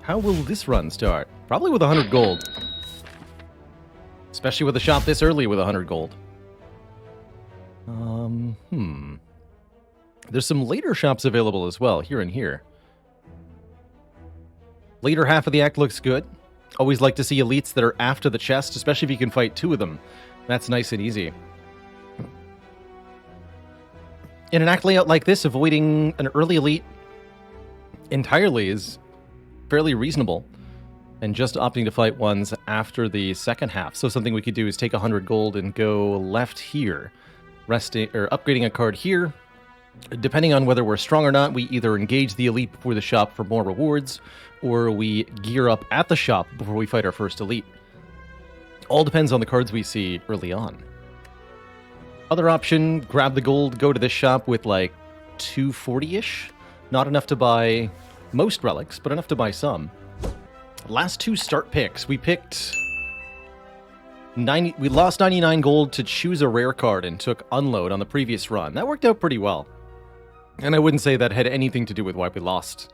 How will this run start? Probably with 100 gold. Especially with a shop this early with 100 gold. There's some later shops available as well, here and here. Later half of the act looks good. Always like to see elites that are after the chest, especially if you can fight 2 of them. That's nice and easy. In an act layout like this, avoiding an early elite entirely is fairly reasonable. And just opting to fight ones after the second half. So something we could do is take 100 gold and go left here. Resting or upgrading a card here. Depending on whether we're strong or not, we either engage the elite before the shop for more rewards, or we gear up at the shop before we fight our first elite. All depends on the cards we see early on. Other option, grab the gold, go to this shop with like 240-ish. Not enough to buy most relics, but enough to buy some. Last 2 start picks, we picked 90. We lost 99 gold to choose a rare card and took unload on the previous run. That worked out pretty well. And I wouldn't say that had anything to do with why we lost.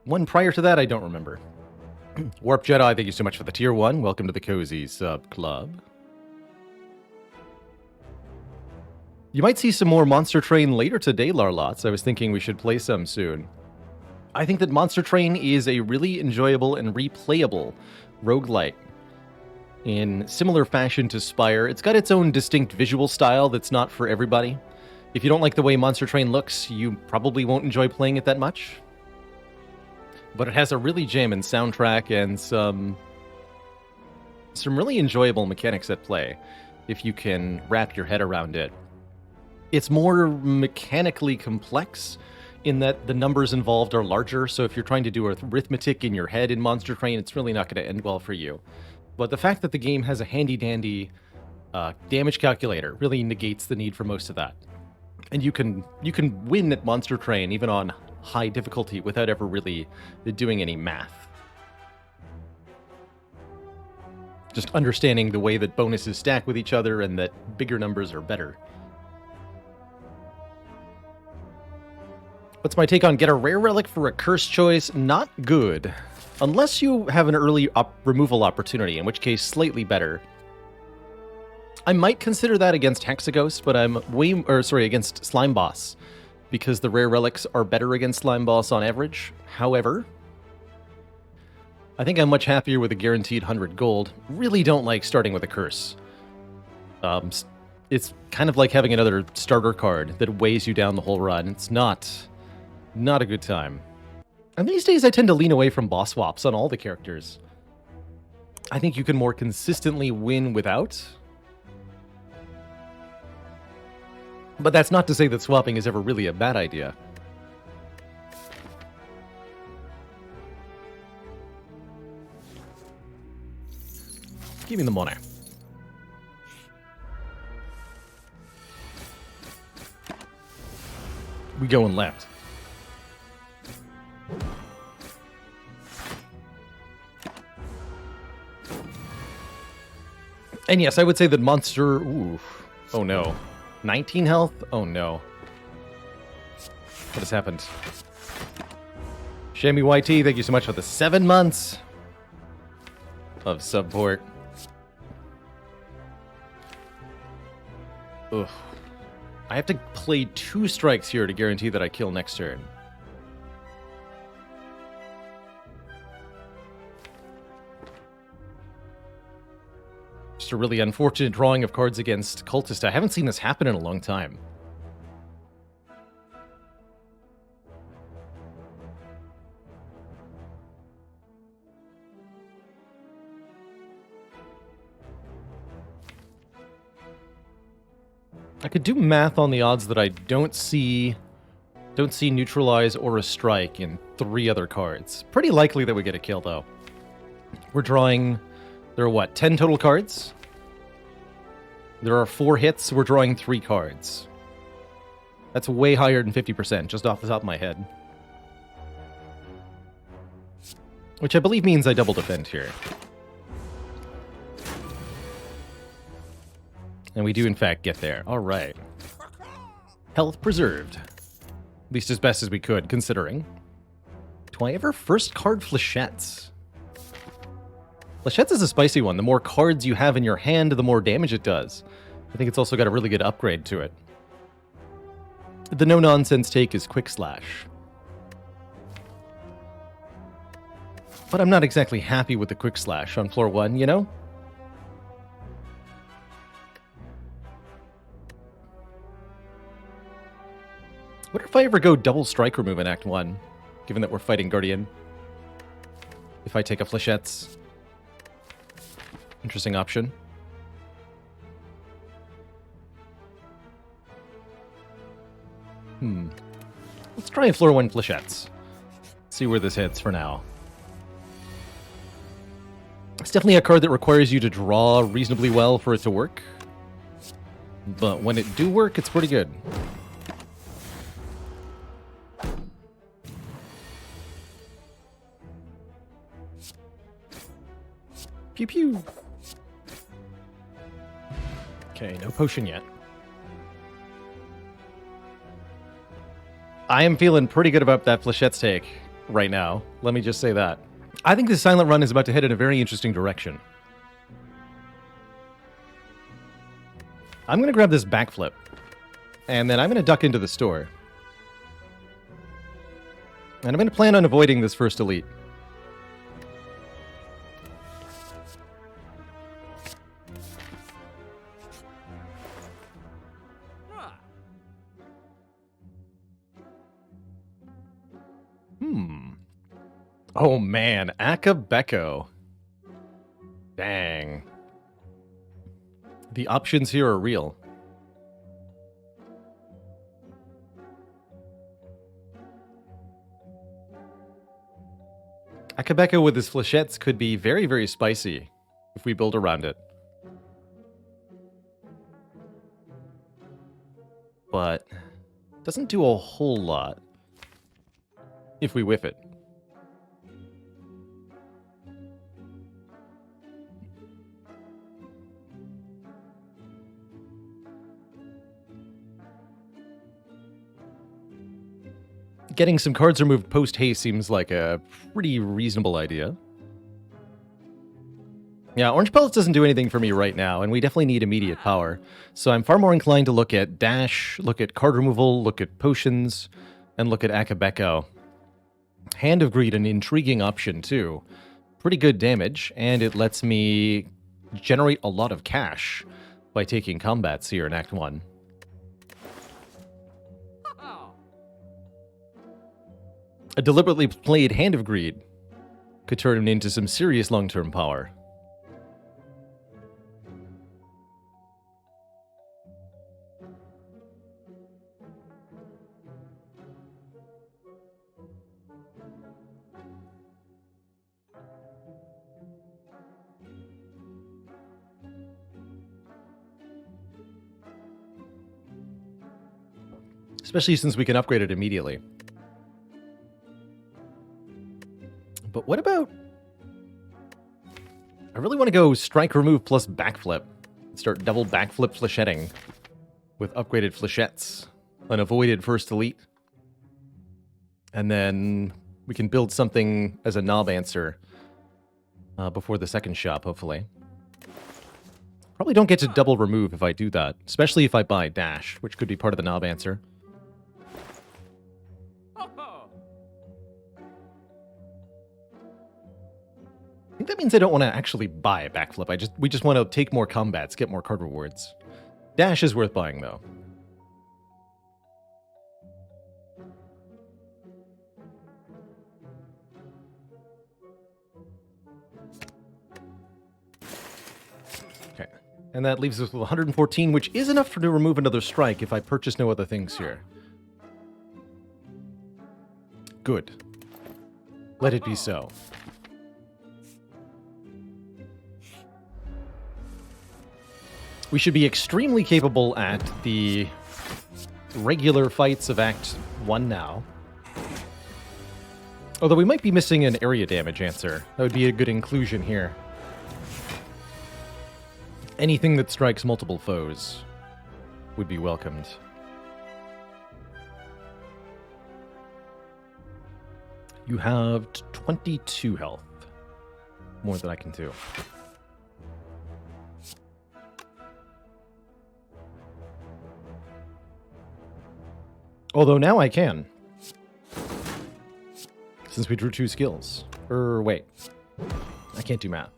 One prior to that, I don't remember. Warp Jedi, thank you so much for the tier 1. Welcome to the Cozy Sub Club. You might see some more Monster Train later today, Larlots. I was thinking we should play some soon. I think that Monster Train is a really enjoyable and replayable roguelite. In similar fashion to Spire, it's got its own distinct visual style that's not for everybody. If you don't like the way Monster Train looks, you probably won't enjoy playing it that much. But it has a really jammin' soundtrack and some really enjoyable mechanics at play, if you can wrap your head around it. It's more mechanically complex, in that the numbers involved are larger, so if you're trying to do arithmetic in your head in Monster Train, it's really not going to end well for you. But the fact that the game has a handy-dandy damage calculator really negates the need for most of that. And you can win at Monster Train, even on high difficulty, without ever really doing any math. Just understanding the way that bonuses stack with each other and that bigger numbers are better. What's my take on get a rare relic for a curse choice? Not good. Unless you have an early removal opportunity, in which case slightly better. I might consider that against Hexaghost, but I'm against Slime Boss, because the rare relics are better against Slime Boss on average. However, I think I'm much happier with a guaranteed 100 gold. Really don't like starting with a curse. It's kind of like having another starter card that weighs you down the whole run. It's not a good time. And these days I tend to lean away from boss swaps on all the characters. I think you can more consistently win without. But that's not to say that swapping is ever really a bad idea. Give me the money. We going left. And yes, I would say that monster... Ooh. Oh no. 19 health? Oh no. What has happened? Shammy YT, thank you so much for the 7 months of support. Ugh. I have to play 2 strikes here to guarantee that I kill next turn. Just a really unfortunate drawing of cards against Cultist. I haven't seen this happen in a long time. I could do math on the odds that I don't see neutralize or a strike in 3 other cards. Pretty likely that we get a kill, though. We're drawing... There are, what, 10 total cards? There are 4 hits. We're drawing 3 cards. That's way higher than 50%, just off the top of my head. Which I believe means I double defend here. And we do, in fact, get there. All right. Health preserved. At least as best as we could, considering. Do I ever first card Flechettes? Flechettes is a spicy one. The more cards you have in your hand, the more damage it does. I think it's also got a really good upgrade to it. The no-nonsense take is Quick Slash. But I'm not exactly happy with the Quick Slash on floor 1, you know? What if I ever go double strike remove in Act 1, given that we're fighting Guardian? If I take a Flechettes. Interesting option. Let's try floor 1 Flechettes. See where this heads for now. It's definitely a card that requires you to draw reasonably well for it to work. But when it do work, it's pretty good. Pew pew. Okay, no potion yet. I am feeling pretty good about that Flechette's take right now. Let me just say that. I think this Silent Run is about to head in a very interesting direction. I'm going to grab this backflip, and then I'm going to duck into the store. And I'm going to plan on avoiding this first elite. Oh man, Akabeko. Dang. The options here are real. Akabeko with his Flechettes could be very, very spicy if we build around it. But doesn't do a whole lot if we whiff it. Getting some cards removed post-haste seems like a pretty reasonable idea. Yeah, Orange Pellets doesn't do anything for me right now, and we definitely need immediate power. So I'm far more inclined to look at dash, look at card removal, look at potions, and look at Akabeko. Hand of Greed, an intriguing option too. Pretty good damage, and it lets me generate a lot of cash by taking combats here in Act 1. A deliberately played Hand of Greed could turn him into some serious long-term power. Especially since we can upgrade it immediately. But what about... I really want to go strike remove plus backflip. Start double backflip flechetting with upgraded flechettes. An avoided first elite. And then we can build something as a knob answer before the second shop, hopefully. Probably don't get to double remove if I do that. Especially if I buy dash, which could be part of the knob answer. I think that means I don't want to actually buy a backflip. We just want to take more combats, get more card rewards. Dash is worth buying, though. Okay, and that leaves us with 114, which is enough to remove another strike if I purchase no other things here. Good. Let it be so. We should be extremely capable at the regular fights of Act 1 now. Although we might be missing an area damage answer. That would be a good inclusion here. Anything that strikes multiple foes would be welcomed. You have 22 health. More than I can do. Although now I can. Since we drew 2 skills. Wait. I can't do math.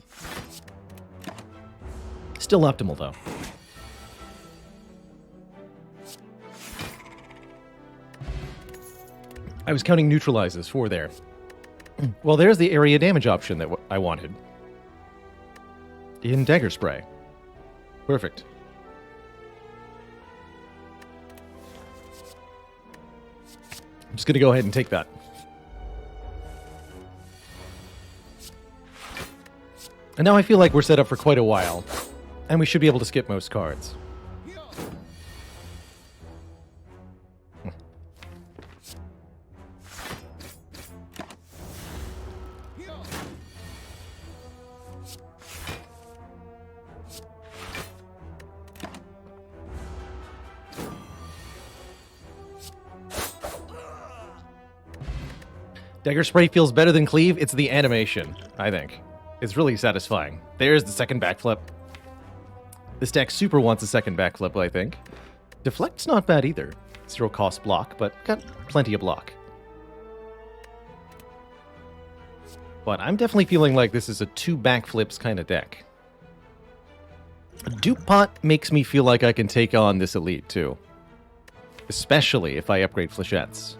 Still optimal, though. I was counting neutralizes 4 there. Well, there's the area damage option that I wanted. In Dagger Spray. Perfect. I'm just going to go ahead and take that. And now I feel like we're set up for quite a while. And we should be able to skip most cards. Dagger Spray feels better than Cleave. It's the animation, I think. It's really satisfying. There's the second backflip. This deck super wants a second backflip, I think. Deflect's not bad either. 0 cost block, but got plenty of block. But I'm definitely feeling like this is a 2 backflips kind of deck. Dupe Pot makes me feel like I can take on this elite too. Especially if I upgrade flechettes.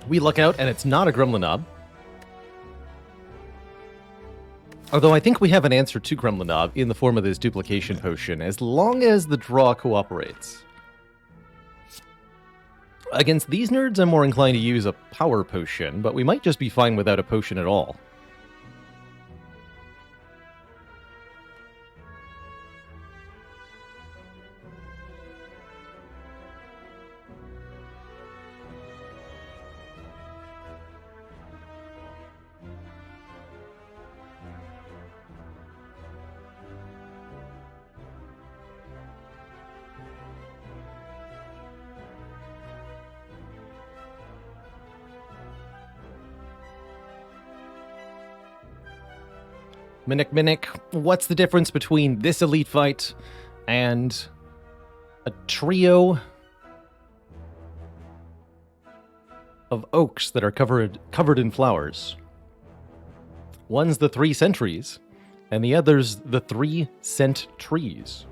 We look out, and it's not a Gremlin Knob. Although I think we have an answer to Gremlin Knob in the form of this duplication potion, as long as the draw cooperates. Against these nerds, I'm more inclined to use a power potion, but we might just be fine without a potion at all. Minnick, what's the difference between this elite fight and a trio of oaks that are covered in flowers? One's the 3 sentries, and the other's the 3 scent trees.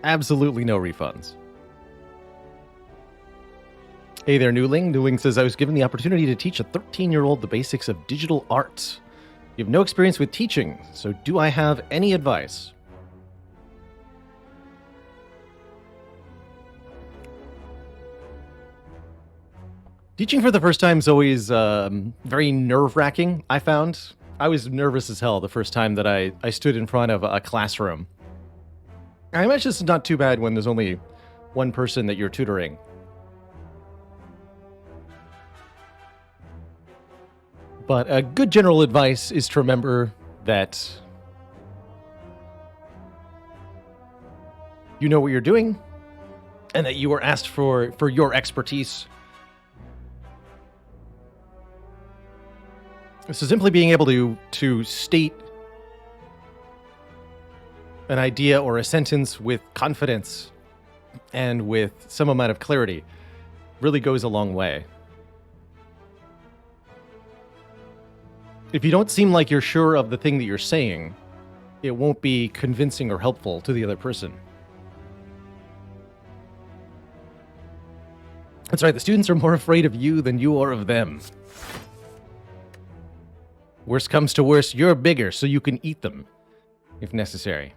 Absolutely no refunds. Hey there, Newling. Newling says, I was given the opportunity to teach a 13-year-old the basics of digital art. You have no experience with teaching, so do I have any advice? Teaching for the first time is always very nerve-wracking, I found. I was nervous as hell the first time that I stood in front of a classroom. I imagine it's not too bad when there's only one person that you're tutoring. But a good general advice is to remember that you know what you're doing and that you were asked for your expertise. So simply being able to state an idea or a sentence with confidence and with some amount of clarity really goes a long way. If you don't seem like you're sure of the thing that you're saying, it won't be convincing or helpful to the other person. That's right, the students are more afraid of you than you are of them. Worst comes to worst, you're bigger, so you can eat them, if necessary.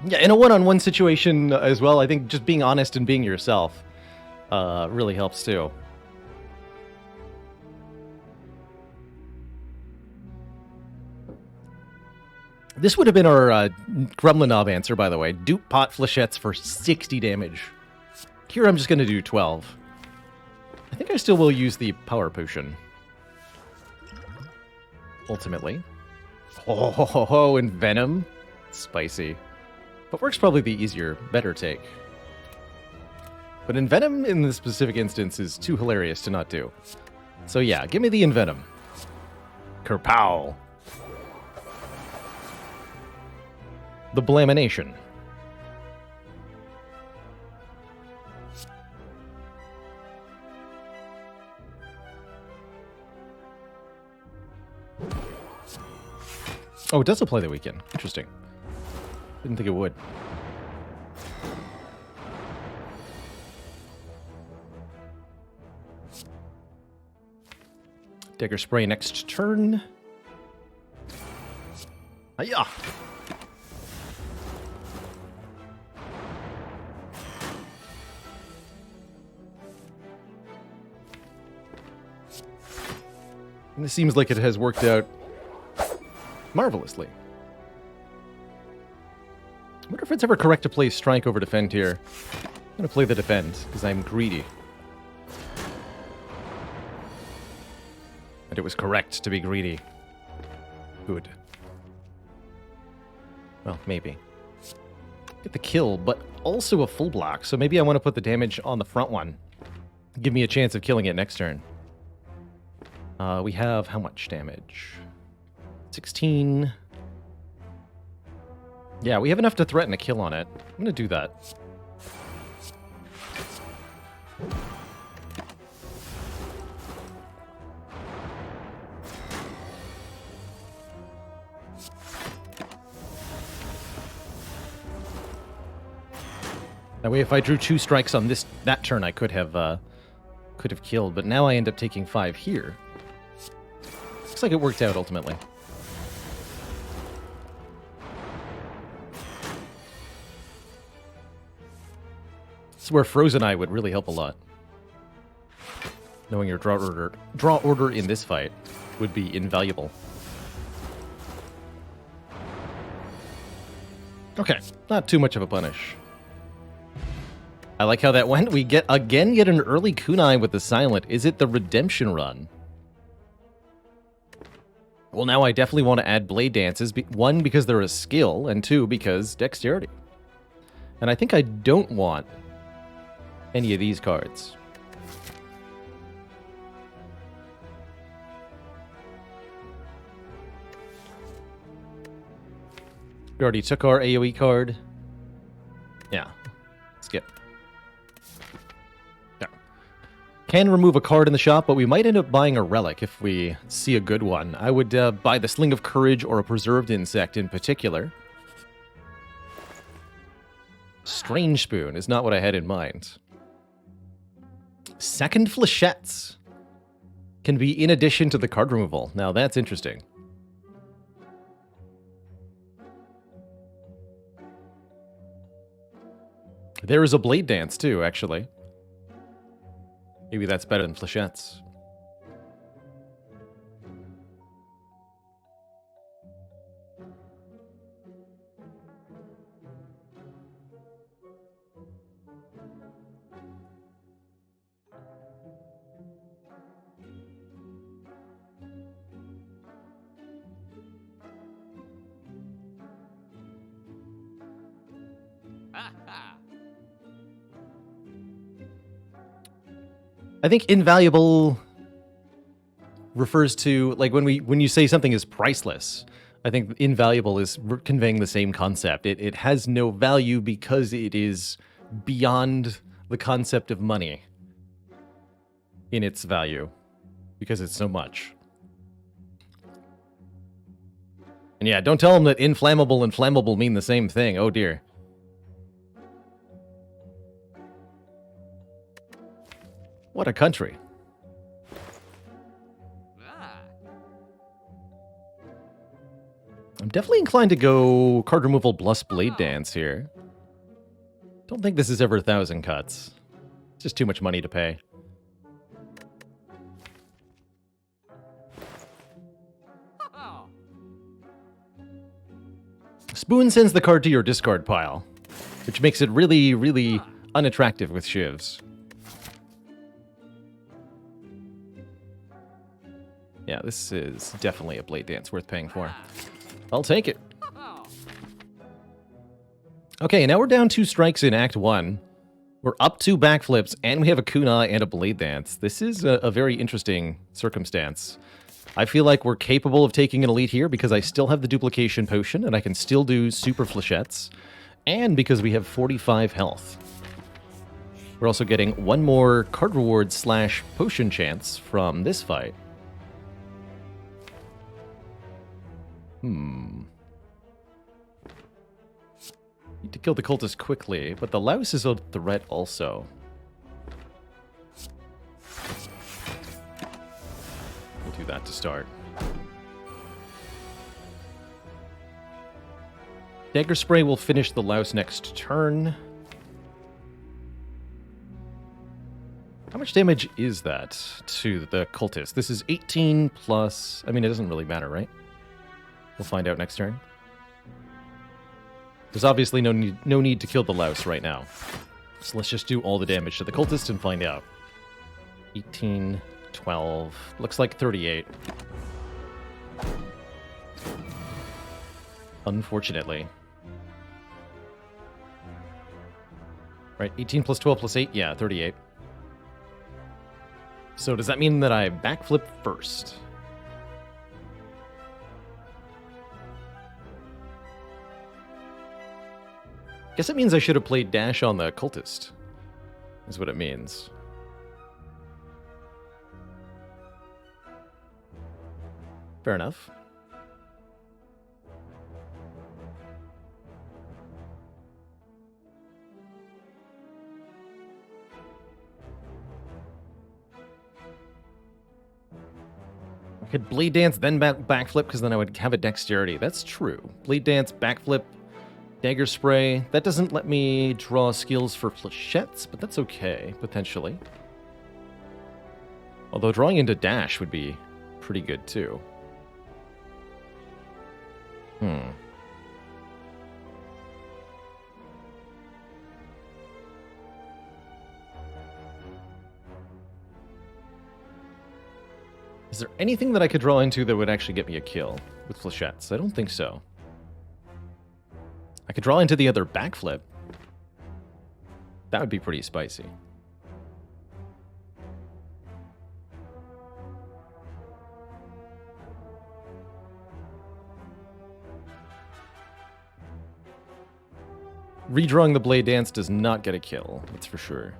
Yeah, in a one-on-one situation as well, I think just being honest and being yourself really helps too. This would have been our Gremlinob answer, by the way. Dupe pot flechettes for 60 damage. Here I'm just going to do 12. I think I still will use the power potion. Ultimately. Oh, and Venom. Spicy. But Work's probably the easier, better take. But Envenom in this specific instance is too hilarious to not do. So yeah, give me the Envenom. Kerpow. The Blamination. Oh, it does apply the weekend. Interesting. Didn't think it would. Dagger Spray next turn. Hiya! And this seems like it has worked out marvelously. I wonder if it's ever correct to play Strike over Defend here. I'm going to play the Defend, because I'm greedy. And it was correct to be greedy. Good. Well, maybe. Get the kill, but also a full block, so maybe I want to put the damage on the front one. Give me a chance of killing it next turn. We have how much damage? 16. Yeah, we have enough to threaten a kill on it. I'm going to do that. That way, if I drew 2 strikes on that turn, I could have killed. But now I end up taking 5 here. Looks like it worked out ultimately. This is where Frozen Eye would really help a lot. Knowing your draw order in this fight would be invaluable. Okay, not too much of a punish. I like how that went. We get an early kunai with the Silent. Is it the Redemption run? Well, now I definitely want to add Blade Dances. 1, because they're a skill, and 2, because Dexterity. And I think I don't want any of these cards. We already took our AoE card. Yeah. Skip. Yeah. Can remove a card in the shop, but we might end up buying a Relic if we see a good one. I would buy the Sling of Courage or a Preserved Insect in particular. Strange Spoon is not what I had in mind. Second Flechettes can be in addition to the card removal. Now that's interesting. There is a Blade Dance too, actually. Maybe that's better than Flechettes. I think invaluable refers to, like, when you say something is priceless, I think invaluable is conveying the same concept. It has no value because it is beyond the concept of money in its value, because it's so much. And yeah, don't tell them that inflammable and flammable mean the same thing. Oh dear. What a country. I'm definitely inclined to go card removal plus Blade Dance here. Don't think this is ever 1,000 cuts. It's just too much money to pay. Spoon sends the card to your discard pile, which makes it really, really unattractive with Shivs. Yeah, this is definitely a Blade Dance worth paying for. I'll take it. Okay, now we're down 2 strikes in Act 1. We're up 2 backflips, and we have a kunai and a Blade Dance. This is a very interesting circumstance. I feel like we're capable of taking an elite here because I still have the duplication potion, and I can still do super flechettes, and because we have 45 health. We're also getting 1 more card reward / potion chance from this fight. Need to kill the cultist quickly, but the louse is a threat also. We'll do that to start. Dagger Spray will finish the louse next turn. How much damage is that to the cultist? This is 18 plus... I mean, it doesn't really matter, right? We'll find out next turn. There's obviously no need to kill the louse right now. So let's just do all the damage to the cultist and find out. 18, 12, looks like 38. Unfortunately. Right, 18 plus 12 plus 8, yeah, 38. So does that mean that I backflip first? Guess it means I should have played dash on the cultist, is what it means. Fair enough. I could Blade Dance, then backflip, because then I would have a dexterity. That's true. Blade Dance, backflip, Dagger Spray. That doesn't let me draw skills for flechettes, but that's okay, potentially. Although drawing into dash would be pretty good, too. Is there anything that I could draw into that would actually get me a kill with flechettes? I don't think so. I could draw into the other backflip. That would be pretty spicy. Redrawing the Blade Dance does not get a kill, that's for sure.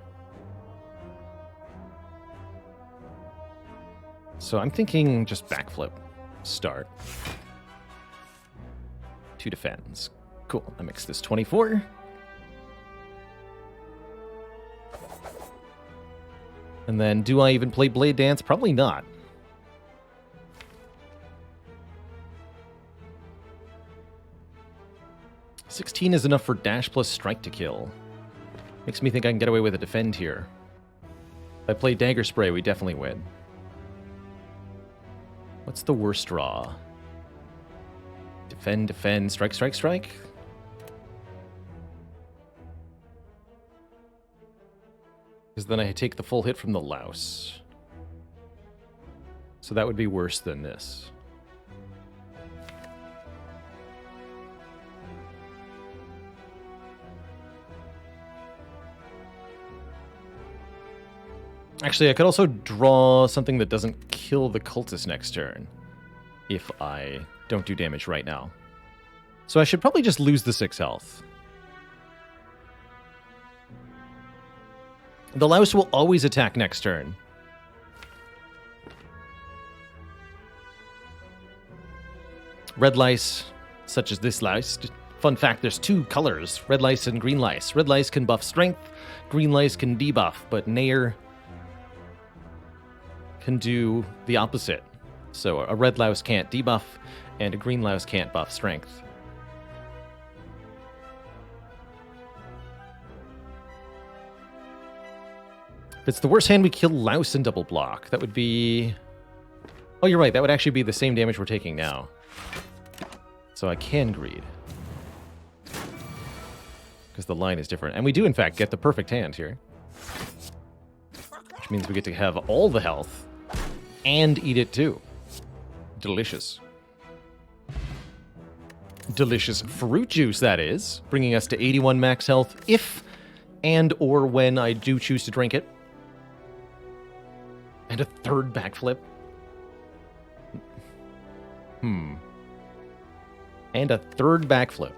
So I'm thinking just backflip. Start. 2 defends. Cool. I mix this 24. And then do I even play Blade Dance? Probably not. $16 is enough for dash plus strike to kill. Makes me think I can get away with a defend here. If I play Dagger Spray, we definitely win. What's the worst draw? Defend, defend, strike, strike, strike. Because then I take the full hit from the louse. So that would be worse than this. Actually, I could also draw something that doesn't kill the cultist next turn if I don't do damage right now. So I should probably just lose the 6 health. The louse will always attack next turn. Red lice, such as this lice. Fun fact, there's 2 colors, red lice and green lice. Red lice can buff strength, green lice can debuff, but Nair can do the opposite. So a red louse can't debuff, and a green louse can't buff strength. If it's the worst hand, we kill louse and double block. That would be... Oh, you're right. That would actually be the same damage we're taking now. So I can greed. Because the line is different. And we do, in fact, get the perfect hand here. Which means we get to have all the health and eat it too. Delicious. Delicious fruit juice, that is. Bringing us to 81 max health if and or when I do choose to drink it. And a third backflip. And a third backflip.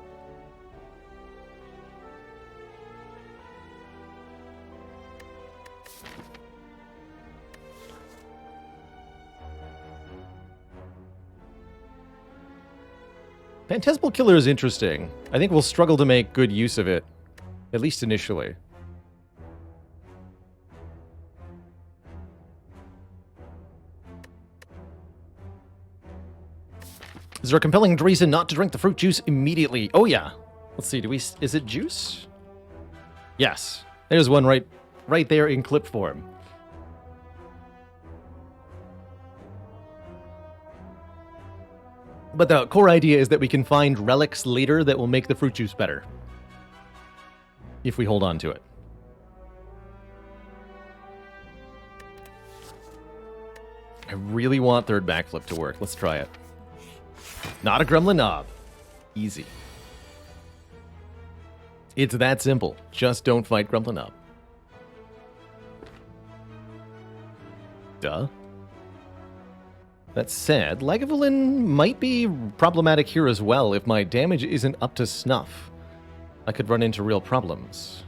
Phantasmal Killer is interesting. I think we'll struggle to make good use of it, at least initially. Is there a compelling reason not to drink the fruit juice immediately? Oh yeah. Let's see, is it juice? Yes. There's one right there in clip form. But the core idea is that we can find relics later that will make the fruit juice better. If we hold on to it. I really want third backflip to work. Let's try it. Not a gremlin knob. Easy. It's that simple. Just don't fight gremlin knob. Duh. That said, Lagavulin might be problematic here as well if my damage isn't up to snuff. I could run into real problems.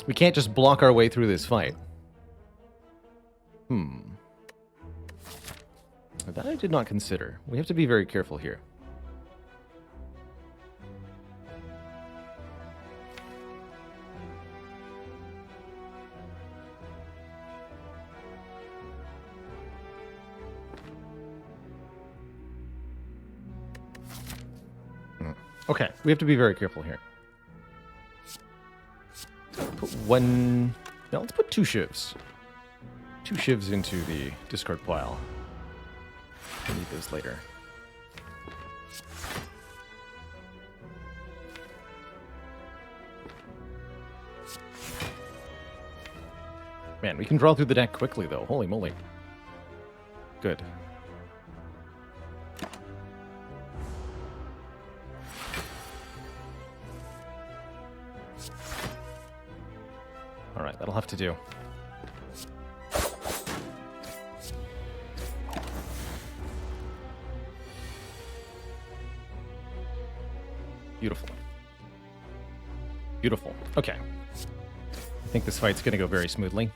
We can't just block our way through this fight. That I did not consider. We have to be very careful here. Okay, we have to be very careful here. Put one... No, let's put two Shivs. Two Shivs into the discard pile. We'll need those later. Man, we can draw through the deck quickly, though. Holy moly. Good. Alright, that'll have to do. Beautiful. Beautiful. Okay. I think this fight's going to go very smoothly.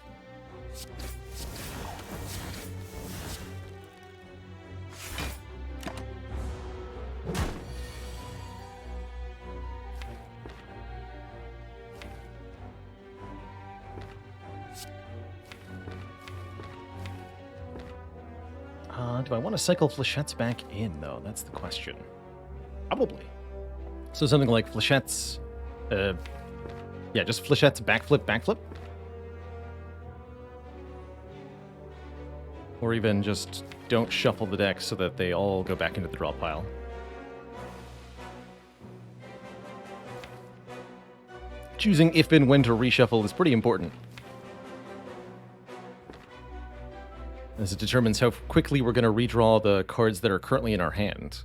Do I want to cycle Flechettes back in, though? That's the question. Probably. So something like Flechettes... yeah, just Flechettes backflip. Or even just don't shuffle the deck so that they all go back into the draw pile. Choosing if and when to reshuffle is pretty important, as it determines how quickly we're going to redraw the cards that are currently in our hand.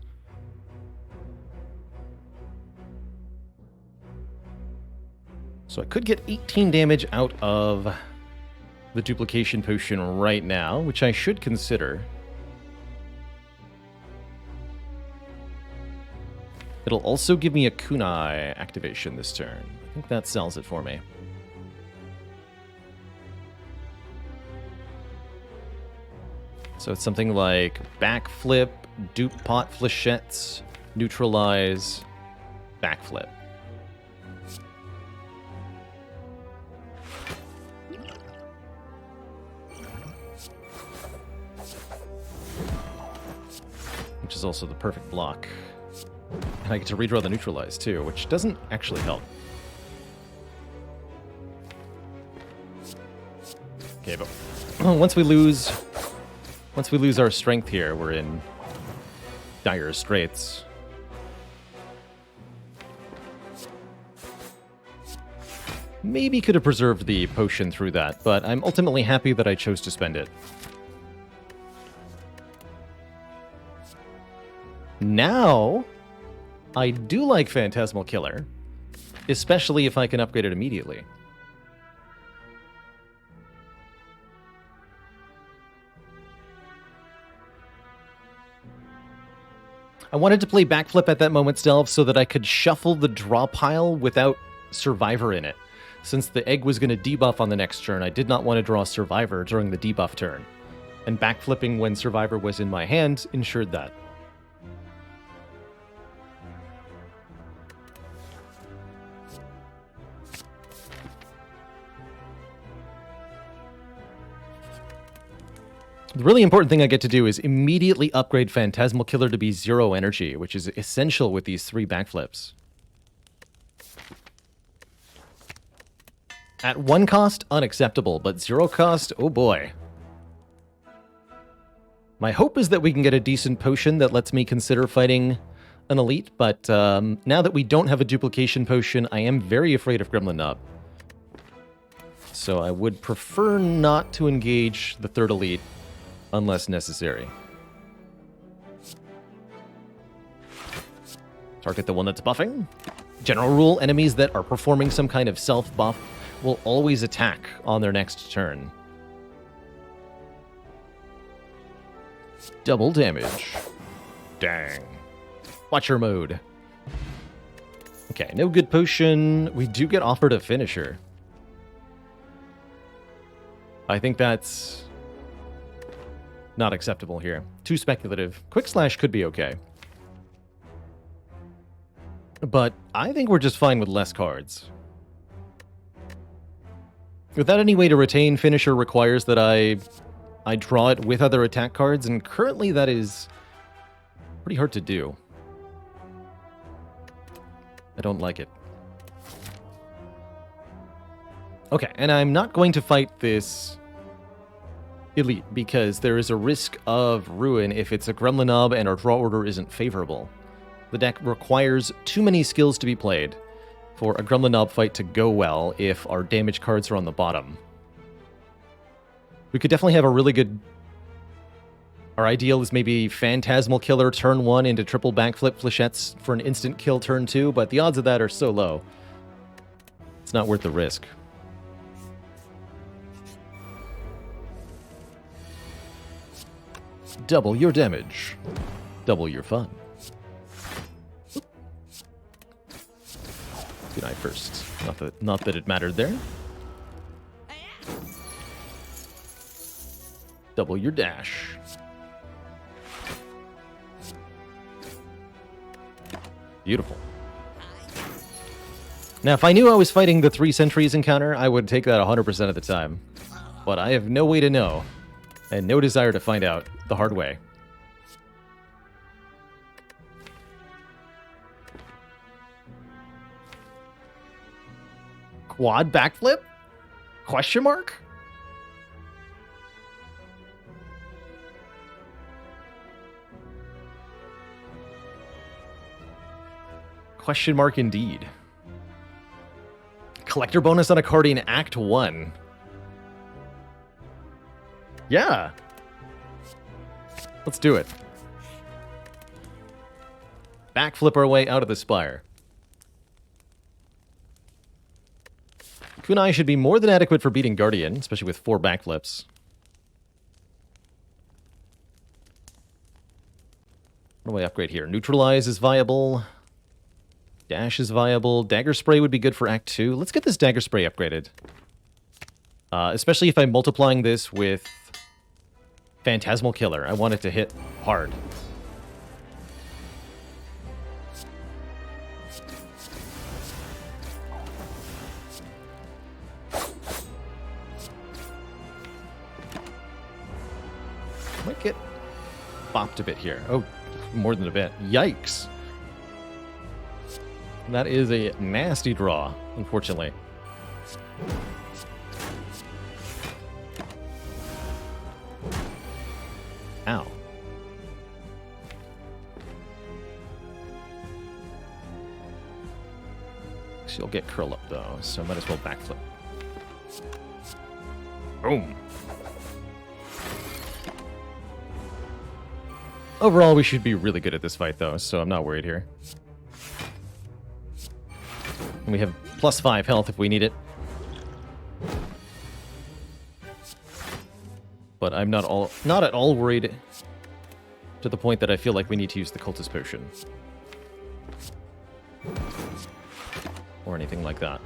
So I could get 18 damage out of the duplication potion right now, which I should consider. It'll also give me a kunai activation this turn. I think that sells it for me. So it's something like backflip, dupe pot flechettes, neutralize, backflip. which is also the perfect block. And I get to redraw the neutralize too, which doesn't actually help. Okay, but once we lose our strength here, we're in dire straits. Maybe could have preserved the potion through that, but I'm ultimately happy that I chose to spend it. Now, I do like Phantasmal Killer, especially if I can upgrade it immediately. I wanted to play Backflip at that moment's delve so that I could shuffle the draw pile without Survivor in it. Since the egg was going to debuff on the next turn, I did not want to draw Survivor during the debuff turn. And backflipping when Survivor was in my hand ensured that. The really important thing I get to do is immediately upgrade Phantasmal Killer to be 0 energy, which is essential with these 3 backflips. At 1 cost, unacceptable, but 0 cost, oh boy. My hope is that we can get a decent potion that lets me consider fighting an elite, but now that we don't have a duplication potion, I am very afraid of Gremlin Knob. So I would prefer not to engage the 3rd elite unless necessary. Target the one that's buffing. General rule, enemies that are performing some kind of self-buff will always attack on their next turn. Double damage. Dang. Watcher mode. Okay, no good potion. We do get offered a finisher. I think that's not acceptable here. Too speculative. Quick Slash could be okay. But I think we're just fine with less cards. Without any way to retain, finisher requires that I draw it with other attack cards, and currently that is pretty hard to do. I don't like it. Okay, and I'm not going to fight this elite because there is a risk of ruin if it's a Gremlin Knob and our draw order isn't favorable. The deck requires too many skills to be played for a Gremlin Knob fight to go well if our damage cards are on the bottom. We could definitely have a really good... Our ideal is maybe Phantasmal Killer turn 1 into triple backflip flechettes for an instant kill turn 2, but the odds of that are so low. It's not worth the risk. Double your damage. Double your fun. Good eye first. Not that it mattered there. Double your dash. Beautiful. Now, if I knew I was fighting the 3 sentries encounter, I would take that 100% of the time. But I have no way to know, and no desire to find out the hard way. Quad backflip? Question mark? Question mark indeed. Collector bonus on a card in Act 1. Yeah. Let's do it. Backflip our way out of the Spire. Kunai should be more than adequate for beating Guardian, especially with 4 backflips. What do I upgrade here? Neutralize is viable. Dash is viable. Dagger Spray would be good for Act 2. Let's get this Dagger Spray upgraded. Especially if I'm multiplying this with Phantasmal Killer. I want it to hit hard. Might get bopped a bit here. Oh, more than a bit. Yikes. That is a nasty draw, unfortunately. Ow. She'll get curl up though, so might as well backflip. Boom. Overall, we should be really good at this fight though, so I'm not worried here. And we have +5 health if we need it. But I'm not at all worried to the point that I feel like we need to use the cultist potion. Or anything like that.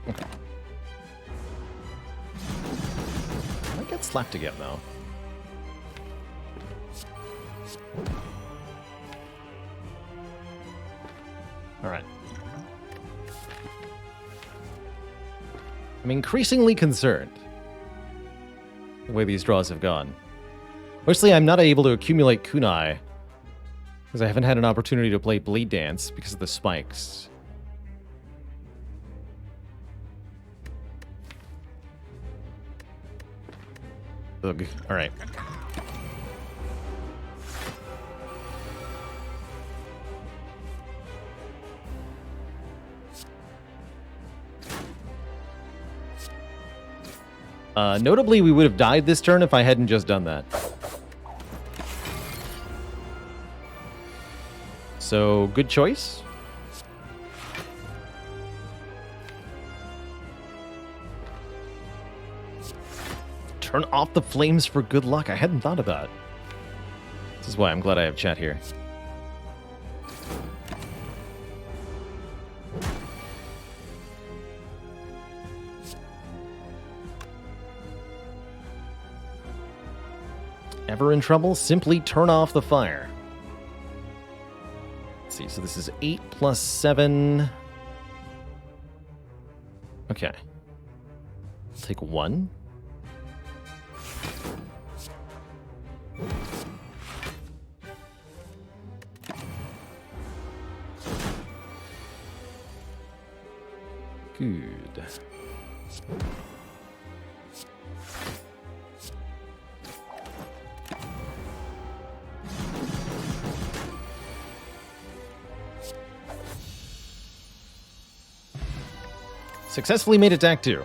Okay. Might get slapped again, though. Alright. I'm increasingly concerned the way these draws have gone. Mostly, I'm not able to accumulate kunai because I haven't had an opportunity to play Bleed Dance because of the spikes. Ugh. Alright. Notably, we would have died this turn if I hadn't just done that. So, good choice. Turn off the flames for good luck. I hadn't thought of that. This is why I'm glad I have chat here. Ever in trouble? Simply turn off the fire. Let's see, so this is 8 plus 7. Okay. I'll take 1. Good. Successfully made it to Act 2.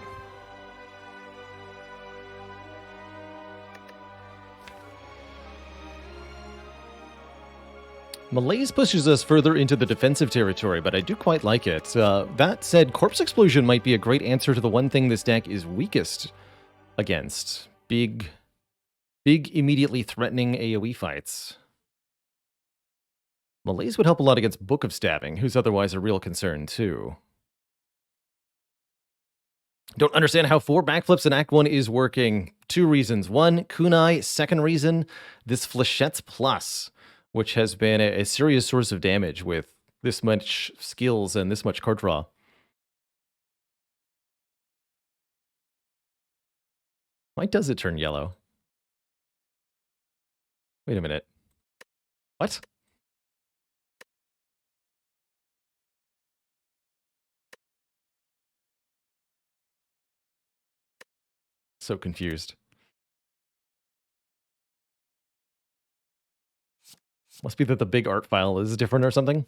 Malaise pushes us further into the defensive territory, but I do quite like it. That said, Corpse Explosion might be a great answer to the one thing this deck is weakest against. Big, immediately threatening AoE fights. Malaise would help a lot against Book of Stabbing, who's otherwise a real concern too. Don't understand how 4 backflips in Act 1 is working. 2 reasons. 1, kunai. Second reason, this Flechette's Plus, which has been a serious source of damage with this much skills and this much card draw. Why does it turn yellow? Wait a minute. What? So confused. Must be that the big art file is different or something.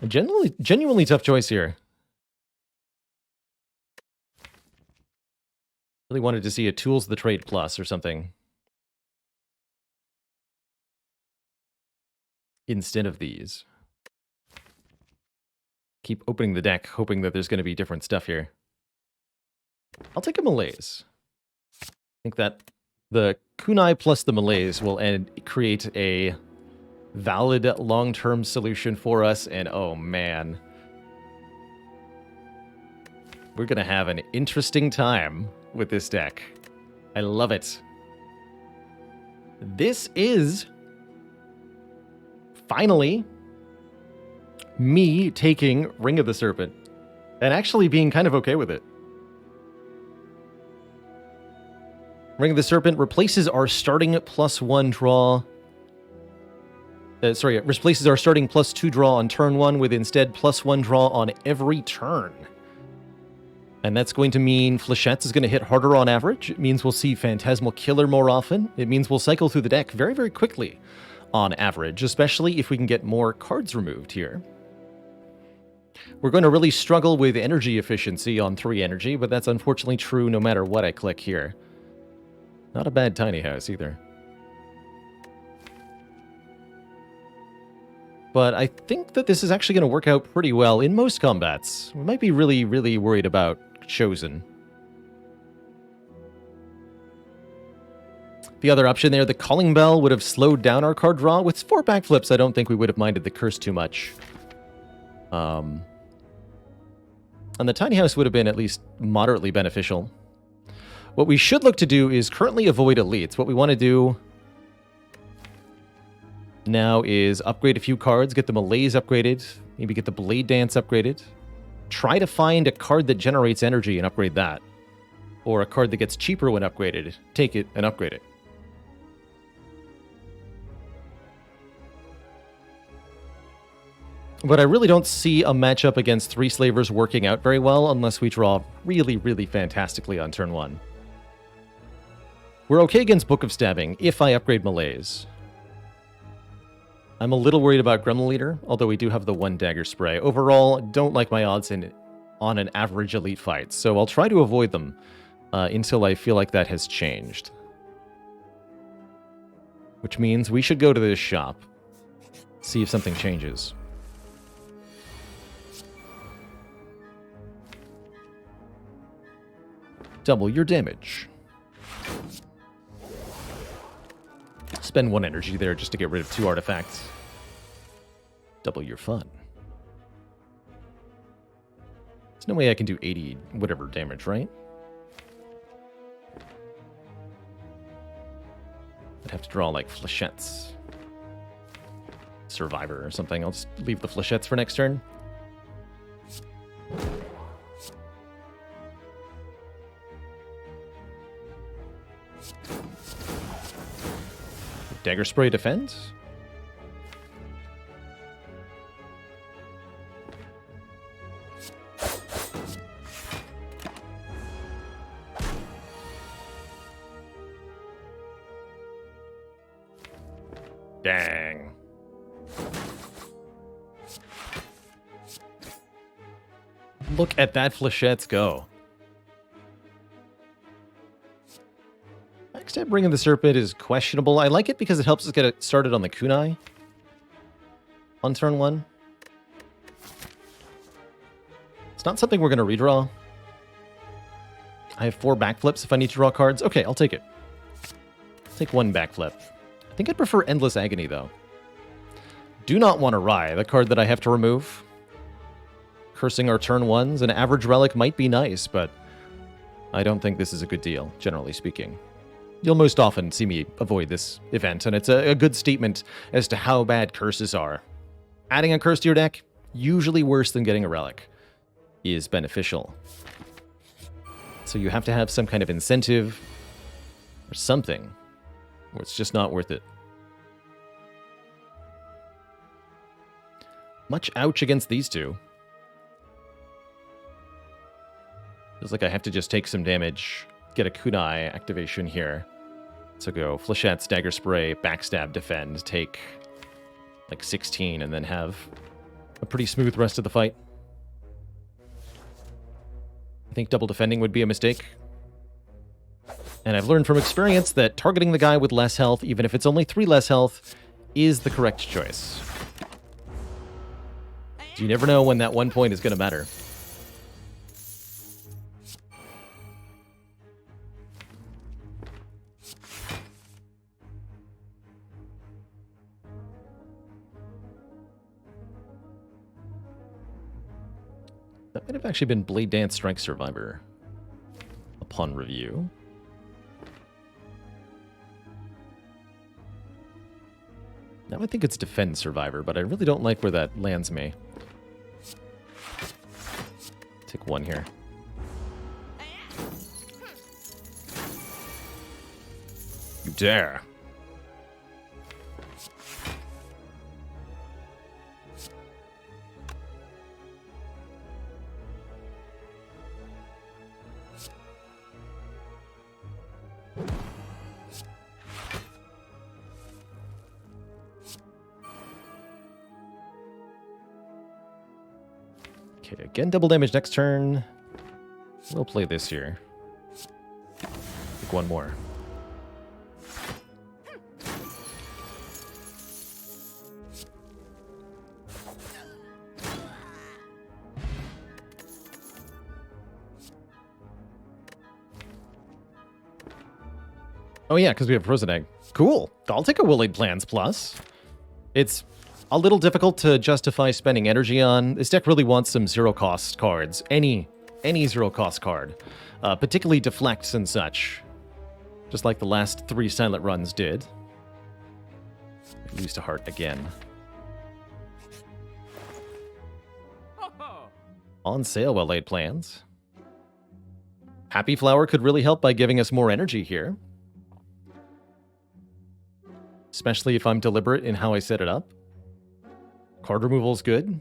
Genuinely tough choice here. Really wanted to see a Tools of the Trade Plus or something instead of these. Keep opening the deck, hoping that there's going to be different stuff here. I'll take a Malaise. I think that the kunai plus the Malaise will create a valid long-term solution for us, and oh man. We're going to have an interesting time with this deck. I love it. This is finally me taking Ring of the Serpent and actually being kind of okay with it. Ring of the Serpent replaces our starting +1 draw. Replaces our starting +2 draw on turn 1 with instead +1 draw on every turn. And that's going to mean Fléchettes is going to hit harder on average. It means we'll see Phantasmal Killer more often. It means we'll cycle through the deck very, very quickly on average, especially if we can get more cards removed here. We're going to really struggle with energy efficiency on 3 energy, but that's unfortunately true no matter what I click here. Not a bad tiny house either. But I think that this is actually going to work out pretty well in most combats. We might be really, really worried about Chosen. The other option there, the Calling Bell, would have slowed down our card draw. With 4 backflips, I don't think we would have minded the curse too much. And the tiny house would have been at least moderately beneficial. What we should look to do is currently avoid elites. What we want to do now is upgrade a few cards, get the Malaise upgraded, maybe get the Blade Dance upgraded. Try to find a card that generates energy and upgrade that. Or a card that gets cheaper when upgraded. Take it and upgrade it. But I really don't see a matchup against 3 Slavers working out very well unless we draw really, really fantastically on turn 1. We're okay against Book of Stabbing if I upgrade Malaise. I'm a little worried about Gremlin Leader, although we do have the 1 Dagger Spray. Overall, don't like my odds on an average elite fight, so I'll try to avoid them until I feel like that has changed. Which means we should go to this shop, see if something changes. Double your damage. Spend 1 energy there just to get rid of 2 artifacts. Double your fun. There's no way I can do 80 whatever damage, right? I'd have to draw like Fléchettes. Survivor or something. I'll just leave the Fléchettes for next turn. Dagger Spray defend. Dang. Look at that Fléchettes go. Backstab Ring of the Serpent is questionable. I like it because it helps us get it started on the kunai on turn 1. It's not something we're going to redraw. I have 4 backflips if I need to draw cards. Okay, I'll take it. Take 1 backflip. I think I'd prefer Endless Agony, though. Do not want to Rye, the card that I have to remove. Cursing our turn 1s. An average Relic might be nice, but I don't think this is a good deal, generally speaking. You'll most often see me avoid this event, and it's a good statement as to how bad curses are. Adding a curse to your deck, usually worse than getting a relic, is beneficial. So you have to have some kind of incentive or something, or it's just not worth it. Much ouch against these two. Feels like I have to just take some damage, get a kunai activation here. So go Fléchettes, Dagger Spray, Backstab, Defend, take like 16, and then have a pretty smooth rest of the fight. I think double defending would be a mistake. And I've learned from experience that targeting the guy with less health, even if it's only 3 less health, is the correct choice. So you never know when that 1 point is going to matter. Might have actually been Blade Dance Strike Survivor upon review. Now I think it's Defend Survivor, but I really don't like where that lands me. Take one here. You dare. Okay, again, double damage next turn. We'll play this here. Take one more. Oh yeah, because we have Frozen Egg. Cool. I'll take a Will-Aid Plans plus. It's a little difficult to justify spending energy on. This deck really wants some zero-cost cards. Any zero-cost card. Particularly Deflects and such. Just like the last 3 Silent runs did. Lose to Heart again. On sale, Well-Laid Plans. Happy Flower could really help by giving us more energy here. Especially if I'm deliberate in how I set it up. Card removal is good.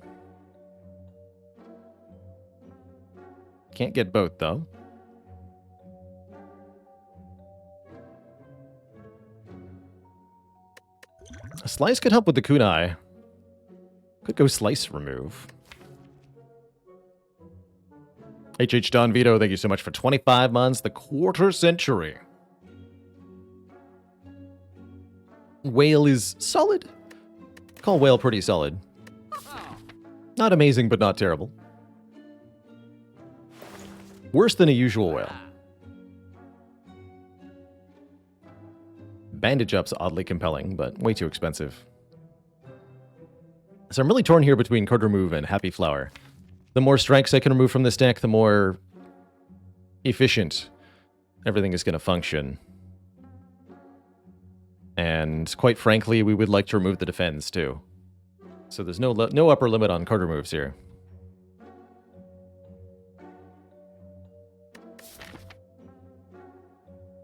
Can't get both, though. A Slice could help with the Kunai. Could go Slice remove. HH Don Vito, thank you so much for 25 months. The quarter century. Whale is solid. Call Whale pretty solid. Not amazing, but not terrible. Worse than a usual Whale. Bandage Up's oddly compelling, but way too expensive. So I'm really torn here between card remove and Happy Flower. The more strikes I can remove from this deck, the more efficient everything is going to function. And quite frankly, we would like to remove the defense too. So there's no upper limit on card removes here.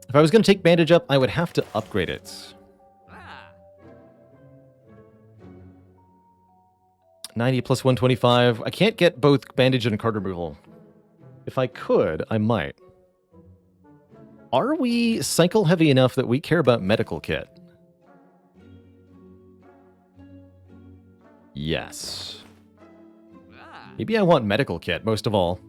If I was going to take Bandage Up, I would have to upgrade it. 90 plus 125. I can't get both Bandage and card removal. If I could, I might. Are we cycle heavy enough that we care about Medical Kit? Yes. Maybe I want Medical Kit most of all.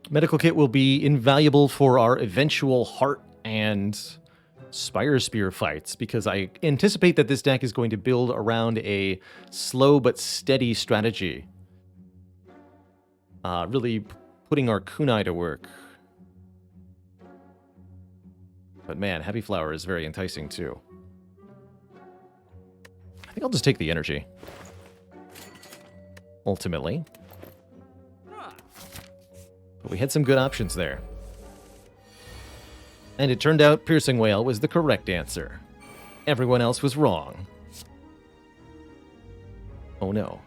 Medical Kit will be invaluable for our eventual Heart and Spire Spear fights, because I anticipate that this deck is going to build around a slow but steady strategy. Really putting our kunai to work. But man, Happy Flower is very enticing too. I think I'll just take the energy. Ultimately. But we had some good options there. And it turned out Piercing Whale was the correct answer. Everyone else was wrong. Oh no.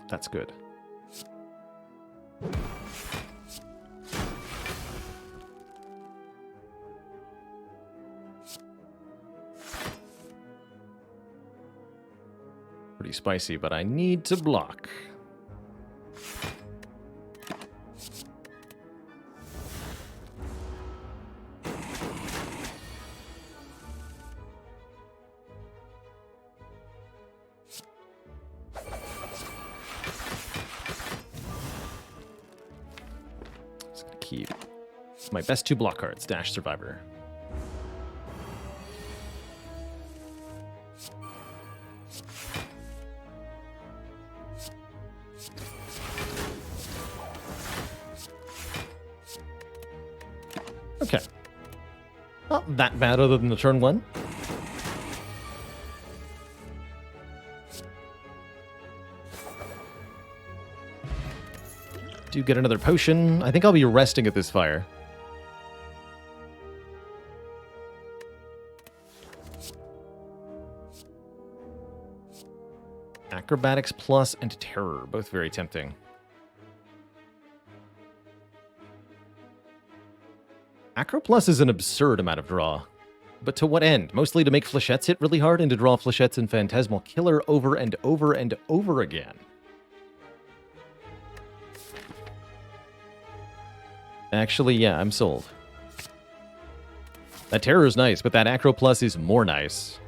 That's good. Pretty spicy, but I need to block. My best 2 block cards, Dash Survivor. Okay. Not that bad other than the turn 1. Do get another potion. I think I'll be resting at this fire. Acrobatics Plus and Terror, both very tempting. Acro Plus is an absurd amount of draw. But to what end? Mostly to make flechettes hit really hard and to draw flechettes in Phantasmal Killer over and over and over again. Actually, yeah, I'm sold. That Terror is nice, but that Acro Plus is more nice.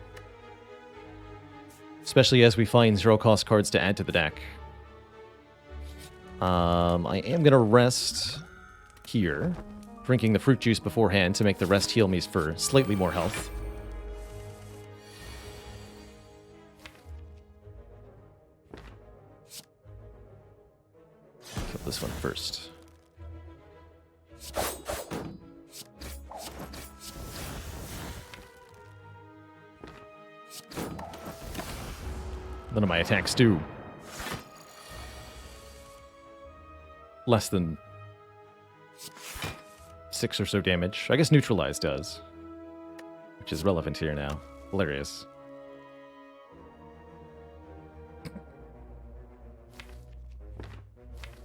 Especially as we find 0-cost cards to add to the deck. I am going to rest here, drinking the fruit juice beforehand to make the rest heal me for slightly more health. Kill this one first. None of my attacks do less than 6 or so damage. I guess Neutralize does, which is relevant here now. Hilarious.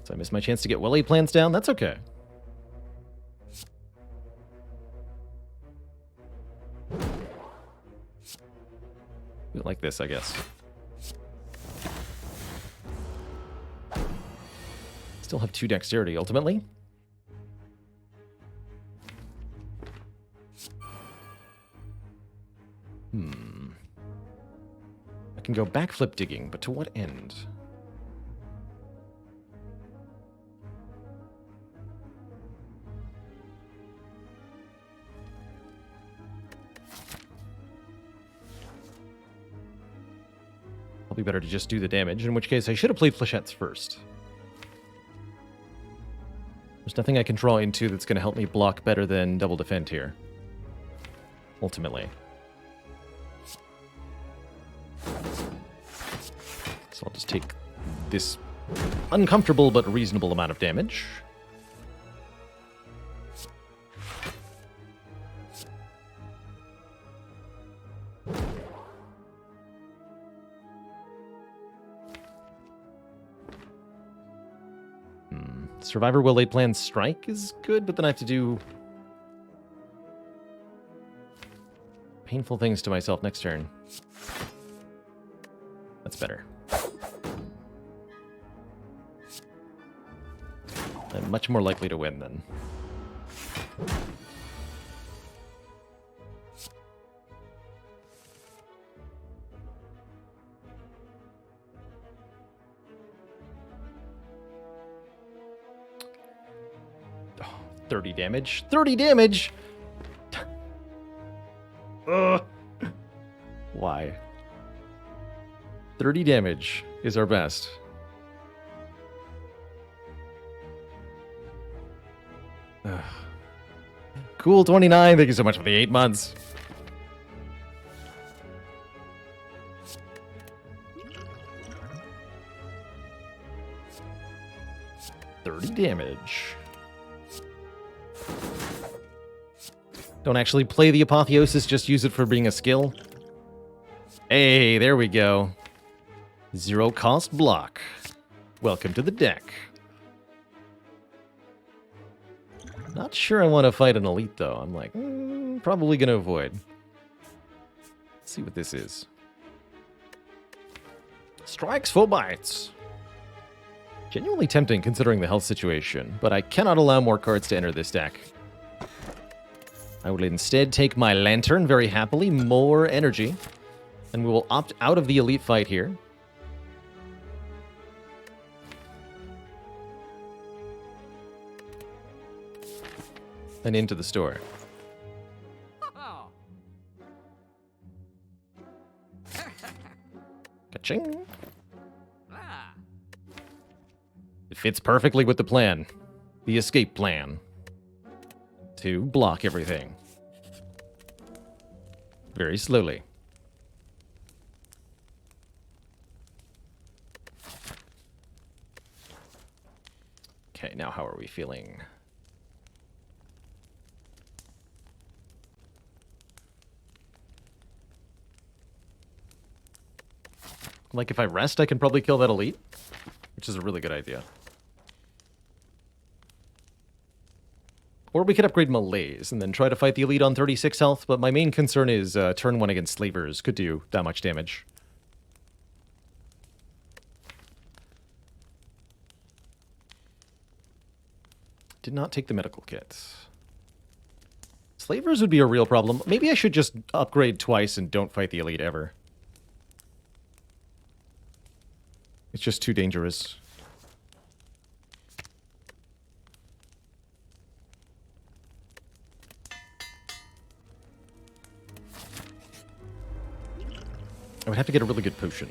So I missed my chance to get Willy plans down. That's okay. Like this, I guess. Still have 2 dexterity, ultimately. I can go backflip digging, but to what end? Probably better to just do the damage, in which case I should have played flechettes first. There's nothing I can draw into that's going to help me block better than double defend here. Ultimately. So I'll just take this uncomfortable but reasonable amount of damage. Survivor Will Aid Plan Strike is good, but then I have to do painful things to myself next turn. That's better. I'm much more likely to win then. Oh, 30 damage. 30 damage! Why? 30 damage is our best. Cool 29, thank you so much for the 8 months. $30 damage. Don't actually play the Apotheosis, just use it for being a skill. Hey, there we go. 0-cost block. Welcome to the deck. Not sure I want to fight an elite, though. I'm like, probably going to avoid. Let's see what this is. Strikes for bites. Genuinely tempting considering the health situation, but I cannot allow more cards to enter this deck. I will instead take my Lantern very happily, more energy, and we will opt out of the elite fight here. and into the store. Ka-ching! It fits perfectly with the plan. The escape plan. To block everything. Very slowly. Okay, now how are we feeling? Like, if I rest, I can probably kill that elite, which is a really good idea. Or we could upgrade Malaise and then try to fight the elite on 36 health, but my main concern is turn 1 against Slavers could do that much damage. Did not take the medical kit. Slavers would be a real problem. Maybe I should just upgrade twice and don't fight the elite ever. It's just too dangerous. I would have to get a really good potion.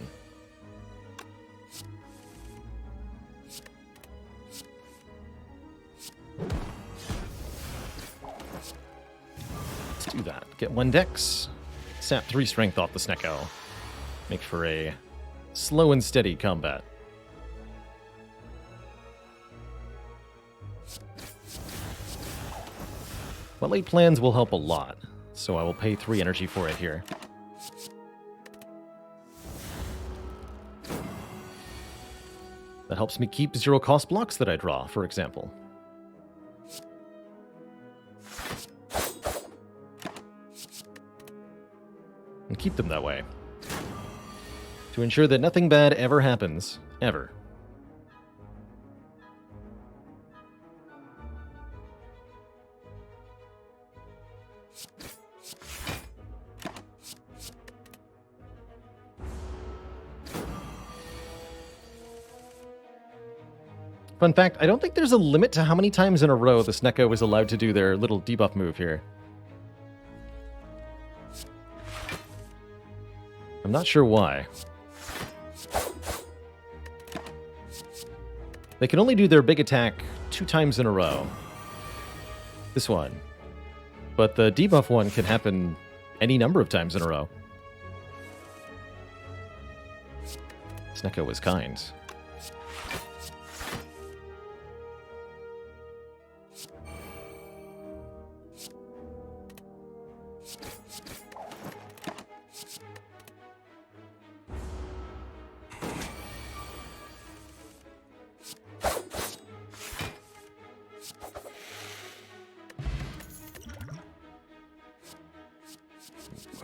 Let's do that. Get 1 dex. Sap 3 strength off the Snecko. Make for a slow and steady combat. Well, 8 plans will help a lot, so I will pay 3 energy for it here. That helps me keep 0 cost blocks that I draw, for example. And keep them that way. To ensure that nothing bad ever happens. Ever. Fun fact, I don't think there's a limit to how many times in a row the Snecko is allowed to do their little debuff move here. I'm not sure why. They can only do their big attack 2 times in a row. This one. But the debuff one can happen any number of times in a row. Snecko was kind.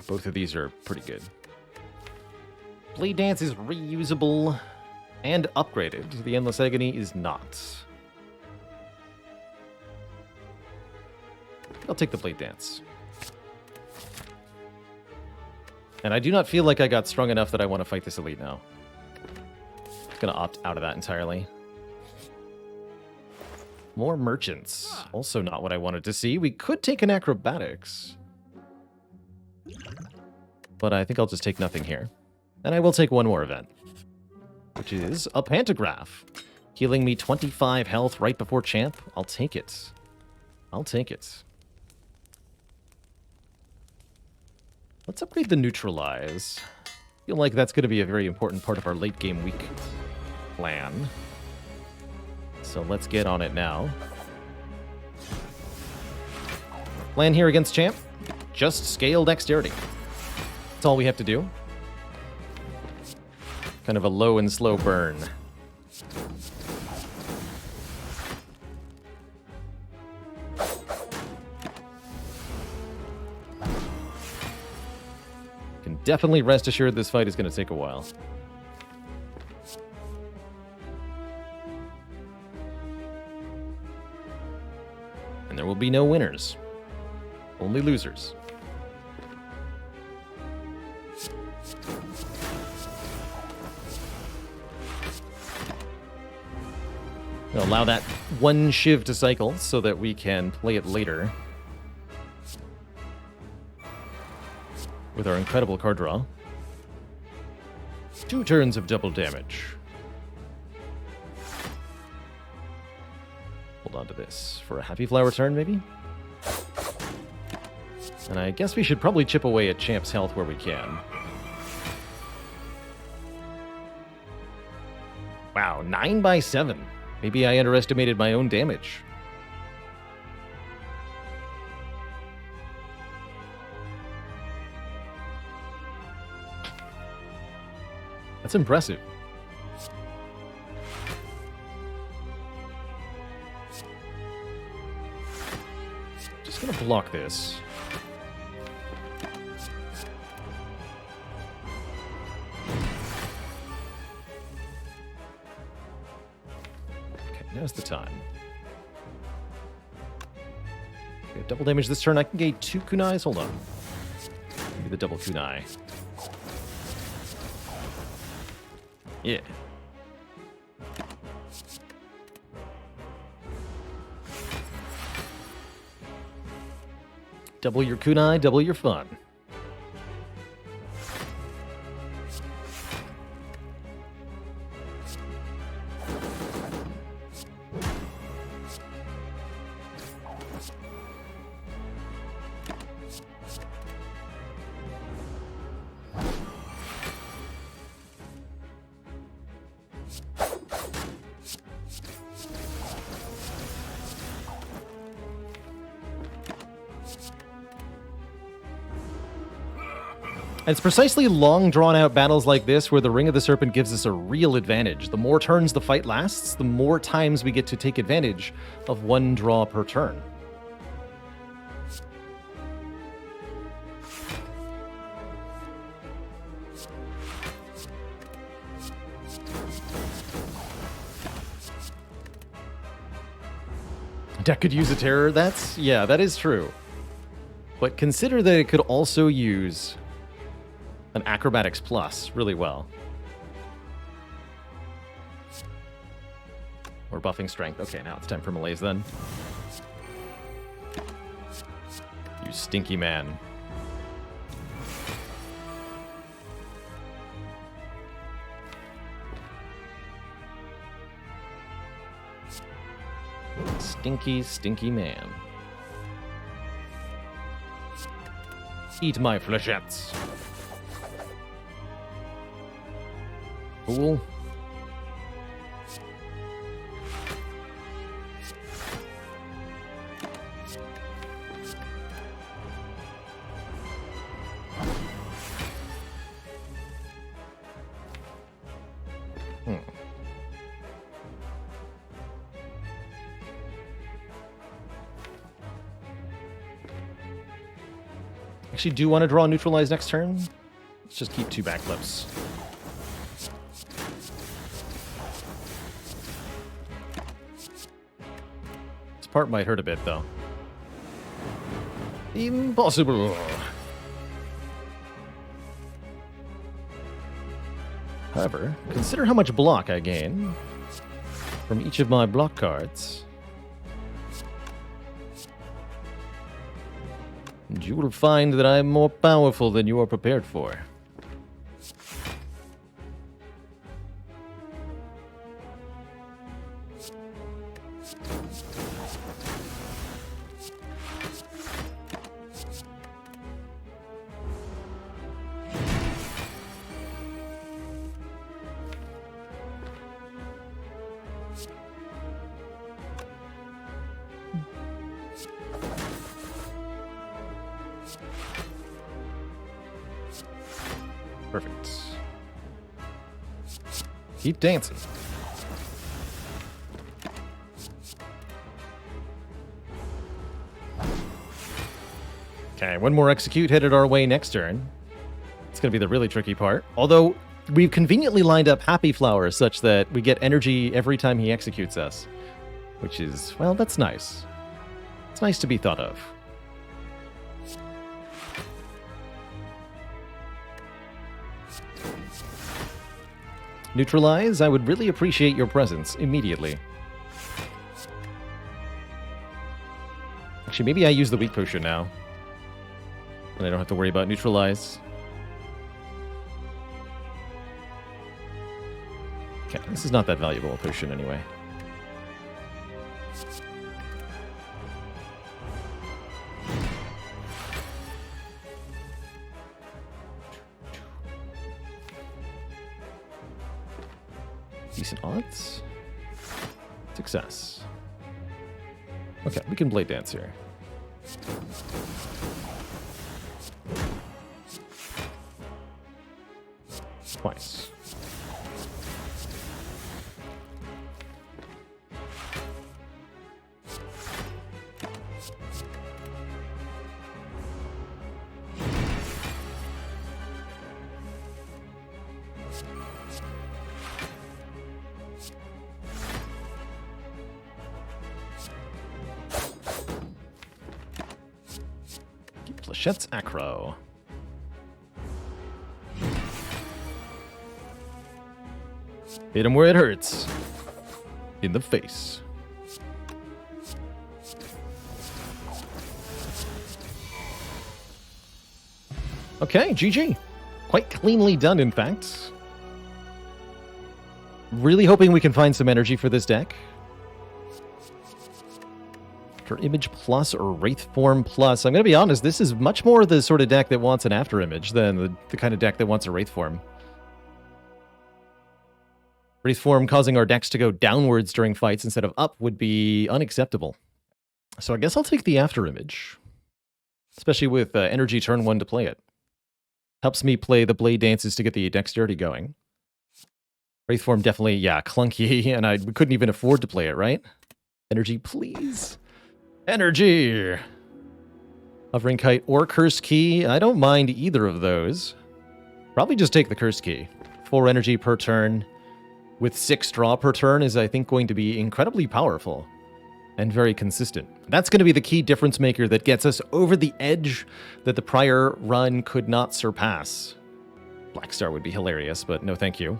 Both of these are pretty good. Blade Dance is reusable and upgraded. The Endless Agony is not. I'll take the Blade Dance. And I do not feel like I got strong enough that I want to fight this elite now. I'm gonna opt out of that entirely. More merchants. Also not what I wanted to see. We could take an acrobatics. But I think I'll just take nothing here. And I will take 1 more event. Which is a Pantograph. Healing me 25 health right before champ. I'll take it. I'll take it. Let's upgrade the Neutralize. I feel like that's going to be a very important part of our late game week plan. So let's get on it now. Plan here against champ. Just scale dexterity. That's all we have to do. Kind of a low and slow burn. Can definitely rest assured this fight is going to take a while. And there will be no winners. Only losers. Allow that one Shiv to cycle so that we can play it later with our incredible card draw. 2 turns of double damage. Hold on to this for a Happy Flower turn, maybe? And I guess we should probably chip away at Champ's health where we can. Wow, 9 by 7. Maybe I underestimated my own damage. That's impressive. Just gonna block this. Now's the time. Okay, double damage this turn. I can get 2 kunais. Hold on. Maybe the double kunai. Yeah. Double your kunai, double your fun. And it's precisely long, drawn-out battles like this where the Ring of the Serpent gives us a real advantage. The more turns the fight lasts, the more times we get to take advantage of 1 draw per turn. Deck could use a terror. Yeah, that is true. But consider that it could also use an Acrobatics Plus really well. Or buffing strength. Okay, now it's time for Malaise then. You stinky man. Stinky, stinky man. Eat my flechettes. Cool. Actually, do you want to draw neutralize next turn? Let's just keep 2 backflips. This part might hurt a bit, though. Impossible. However, consider how much block I gain from each of my block cards. And you will find that I am more powerful than you are prepared for. Perfect. Keep dancing. Okay, one more execute headed our way next turn. It's going to be the really tricky part. Although, we've conveniently lined up Happy Flower such that we get energy every time he executes us. Which is, well, that's nice. It's nice to be thought of. Neutralize, I would really appreciate your presence immediately. Actually, maybe I use the weak potion now. And I don't have to worry about neutralize. Okay, this is not that valuable a potion anyway. Decent odds. Success. Okay, we can blade dance here. Twice. Flechette's Acro. Hit him where it hurts. In the face. Okay, GG. Quite cleanly done, in fact. Really hoping we can find some energy for this deck. After Image Plus or Wraith Form Plus. I'm going to be honest, this is much more the sort of deck that wants an After Image than the kind of deck that wants a Wraith Form. Wraith Form causing our decks to go downwards during fights instead of up would be unacceptable. So I guess I'll take the After Image. Especially with energy turn 1 to play it. Helps me play the Blade Dances to get the Dexterity going. Wraith Form definitely, yeah, clunky, and we couldn't even afford to play it, right? Energy, please. Energy! Hovering Kite or Curse Key. I don't mind either of those. Probably just take the Curse Key. 4 energy per turn with 6 draw per turn is, I think, going to be incredibly powerful and very consistent. That's going to be the key difference maker that gets us over the edge that the prior run could not surpass. Black Star would be hilarious, but no thank you.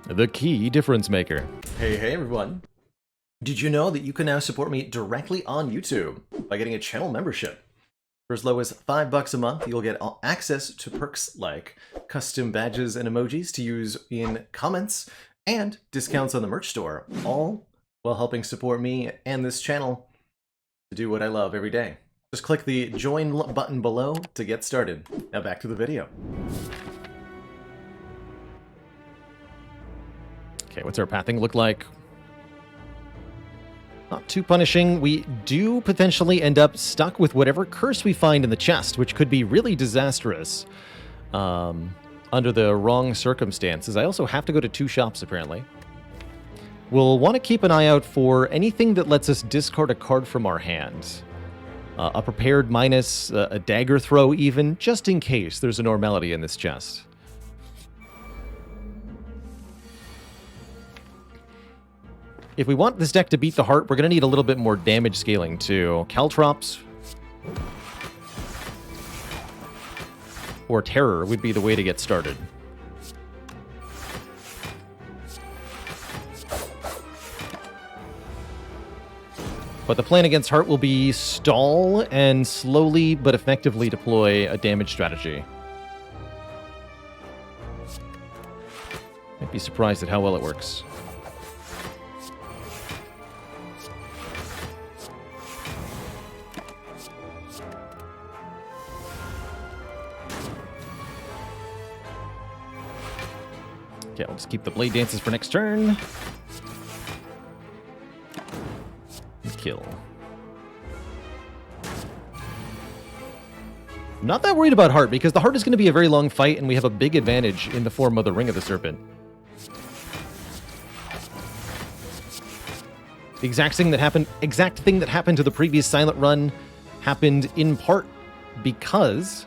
The key difference maker. Hey everyone. Did you know that you can now support me directly on YouTube by getting a channel membership? For as low as $5 a month, you'll get access to perks like custom badges and emojis to use in comments and discounts on the merch store, all while helping support me and this channel to do what I love every day. Just click the join button below to get started. Now back to the video. Okay, what's our pathing look like? Not too punishing. We do potentially end up stuck with whatever curse we find in the chest, which could be really disastrous under the wrong circumstances. I also have to go to 2 shops, apparently. We'll want to keep an eye out for anything that lets us discard a card from our hand. A prepared minus, a dagger throw even, just in case there's a normality in this chest. If we want this deck to beat the heart, we're going to need a little bit more damage scaling too. Caltrops or Terror would be the way to get started. But the plan against heart will be stall and slowly but effectively deploy a damage strategy. I'd be surprised at how well it works. Okay, I'll just keep the Blade Dances for next turn. Kill. I'm not that worried about Heart, because the Heart is going to be a very long fight, and we have a big advantage in the form of the Ring of the Serpent. The exact thing that happened to the previous Silent Run happened in part because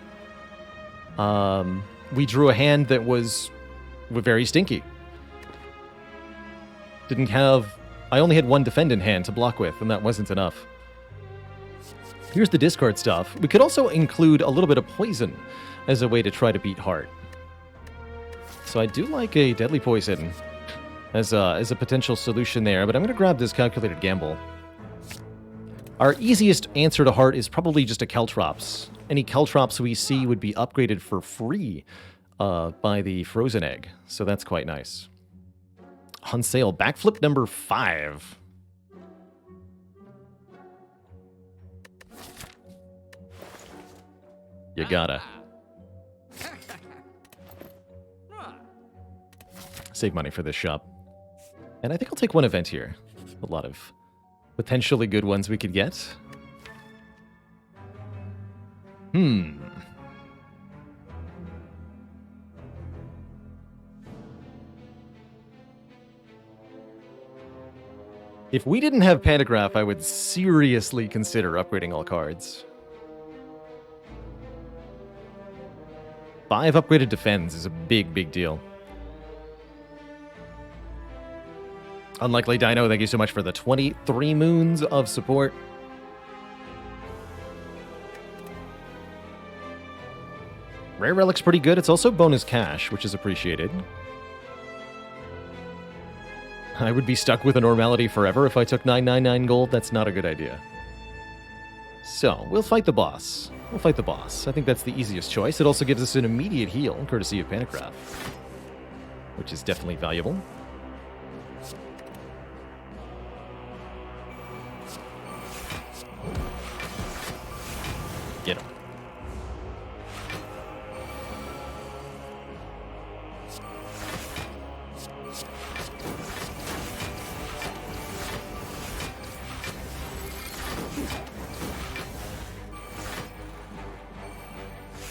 we drew a hand that was very stinky. I only had 1 defend in hand to block with, and that wasn't enough. Here's the discard stuff. We could also include a little bit of poison as a way to try to beat Heart. So I do like a Deadly Poison. as a potential solution there, but I'm going to grab this Calculated Gamble. Our easiest answer to heart is probably just a Caltrops. Any Caltrops we see would be upgraded for free by the Frozen Egg, so that's quite nice. On sale, backflip number 5. You gotta. Save money for this shop. And I think I'll take one event here. A lot of potentially good ones we could get. If we didn't have Pantograph, I would seriously consider upgrading all cards. 5 upgraded defends is a big, big deal. Unlikely Dino, thank you so much for the 23 moons of support. Rare Relic's pretty good. It's also bonus cash, which is appreciated. I would be stuck with a normality forever if I took 999 gold. That's not a good idea. So, we'll fight the boss. We'll fight the boss. I think that's the easiest choice. It also gives us an immediate heal, courtesy of Pantograph, which is definitely valuable. Get him.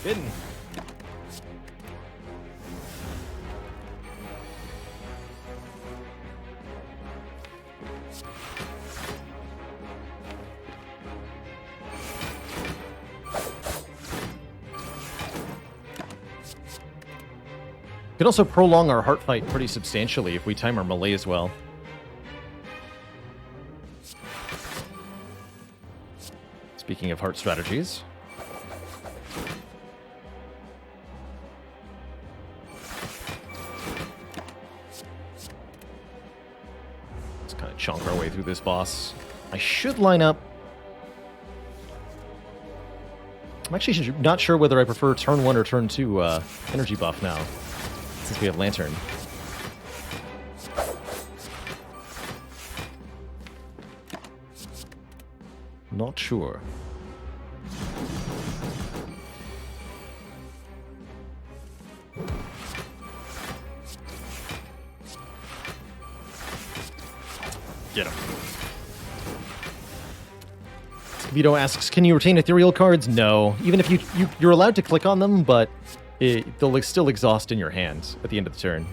Hidden. Could also prolong our heart fight pretty substantially if we time our melee as well. Speaking of heart strategies. Let's kind of chunk our way through this boss. I should line up. I'm actually not sure whether I prefer turn 1 or turn 2 energy buff now, since we have Lantern. Not sure. Get him. Vito asks, can you retain ethereal cards? No. Even if you're allowed to click on them, but they'll still exhaust in your hand at the end of the turn.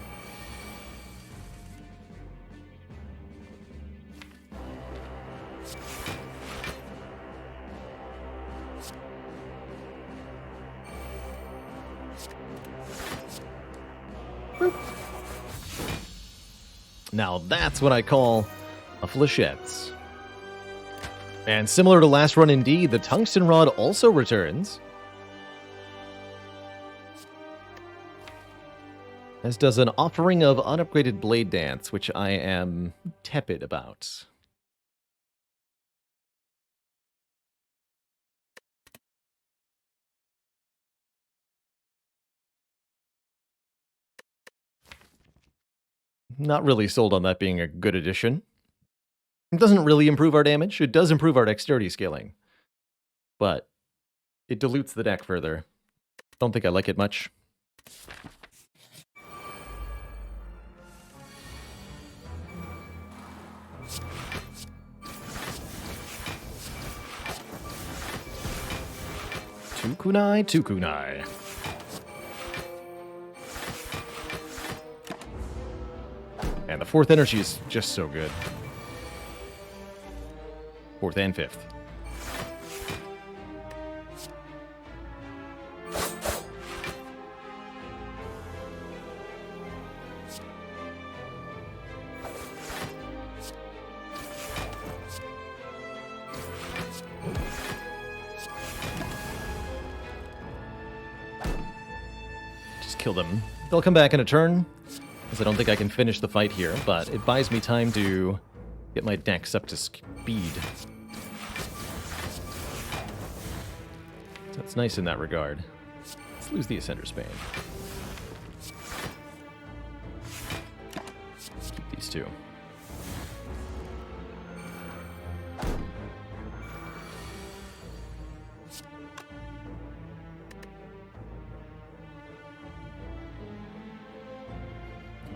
Boop. Now that's what I call a flechette. And similar to last run indeed, the Tungsten Rod also returns. As does an offering of unupgraded Blade Dance, which I am tepid about. Not really sold on that being a good addition. It doesn't really improve our damage. It does improve our dexterity scaling. But it dilutes the deck further. Don't think I like it much. Two kunai, two kunai. And the 4th energy is just so good. 4th and 5th. Just kill them. They'll come back in a turn. as I don't think I can finish the fight here, but it buys me time to get my dex up to speed. So it's nice in that regard. Let's lose the Ascender's Bane. Keep these two.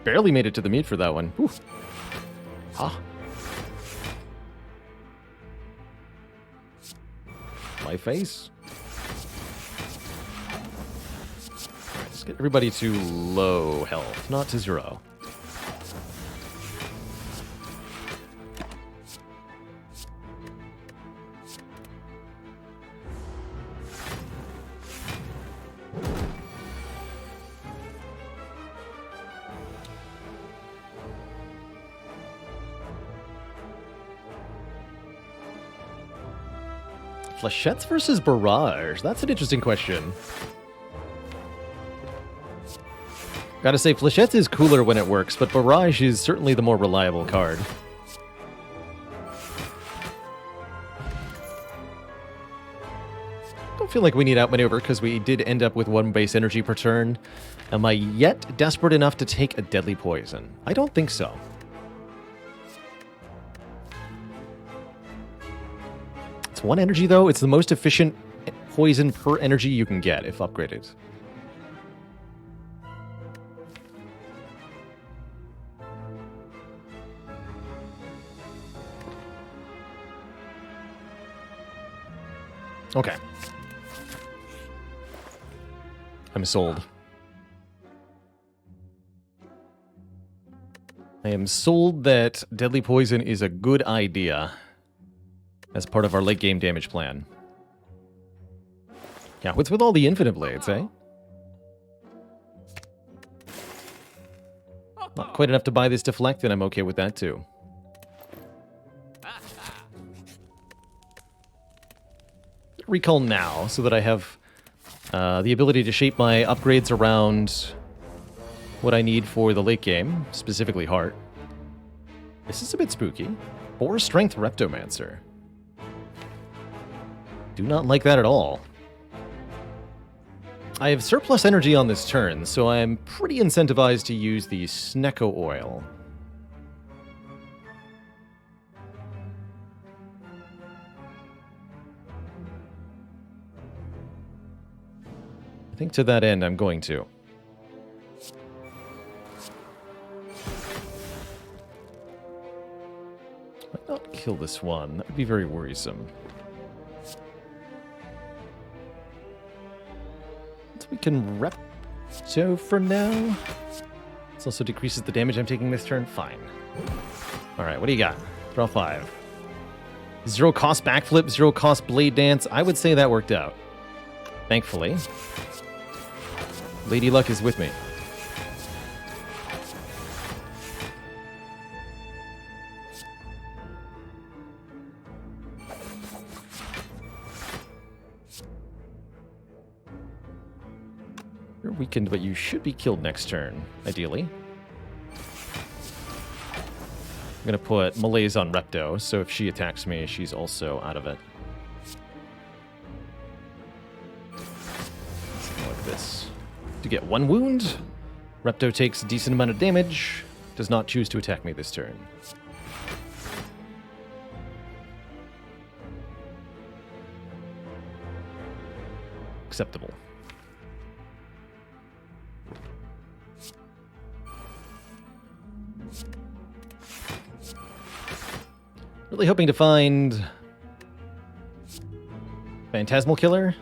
Barely made it to the meat for that one. Whew. Ah. My face. Alright, let's get everybody to low health, not to 0. Flechettes versus Barrage? That's an interesting question. Gotta say, Flechettes is cooler when it works, but Barrage is certainly the more reliable card. Don't feel like we need outmaneuver because we did end up with 1 base energy per turn. Am I yet desperate enough to take a deadly poison? I don't think so. It's 1 energy, though. It's the most efficient poison per energy you can get if upgraded. Okay. I'm sold. I am sold that deadly poison is a good idea as part of our late game damage plan. Yeah, what's with all the infinite blades, eh? Not quite enough to buy this deflect, and I'm okay with that too. Recall now, so that I have the ability to shape my upgrades around what I need for the late game, specifically heart. This is a bit spooky. 4 strength Reptomancer. Do not like that at all. I have surplus energy on this turn, so I'm pretty incentivized to use the Snecko Oil. I think to that end, I'm going to. Might not kill this one. That would be very worrisome. We can Repto for now. This also decreases the damage I'm taking this turn. Fine. Alright, what do you got? Draw 5. 0 cost backflip, 0 cost blade dance. I would say that worked out. Thankfully. Lady Luck is with me. You're weakened, but you should be killed next turn, ideally. I'm going to put Malaise on Repto, so if she attacks me, she's also out of it. Something like this. To get 1 wound, Repto takes a decent amount of damage, does not choose to attack me this turn. Acceptable. Really hoping to find Phantasmal Killer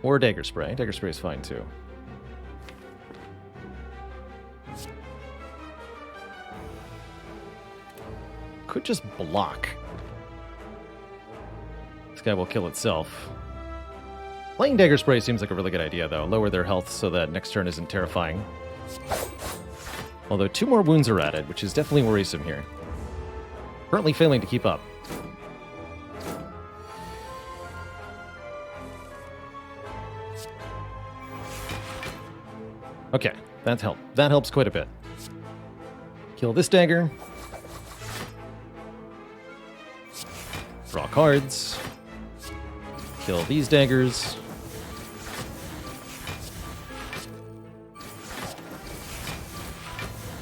or Dagger Spray. Dagger Spray is fine too. Could just block. This guy will kill itself. Playing Dagger Spray seems like a really good idea, though. Lower their health so that next turn isn't terrifying. Although 2 more wounds are added, which is definitely worrisome here. Currently failing to keep up. Okay, that helped. That helps quite a bit. Kill this dagger. Draw cards. Kill these daggers.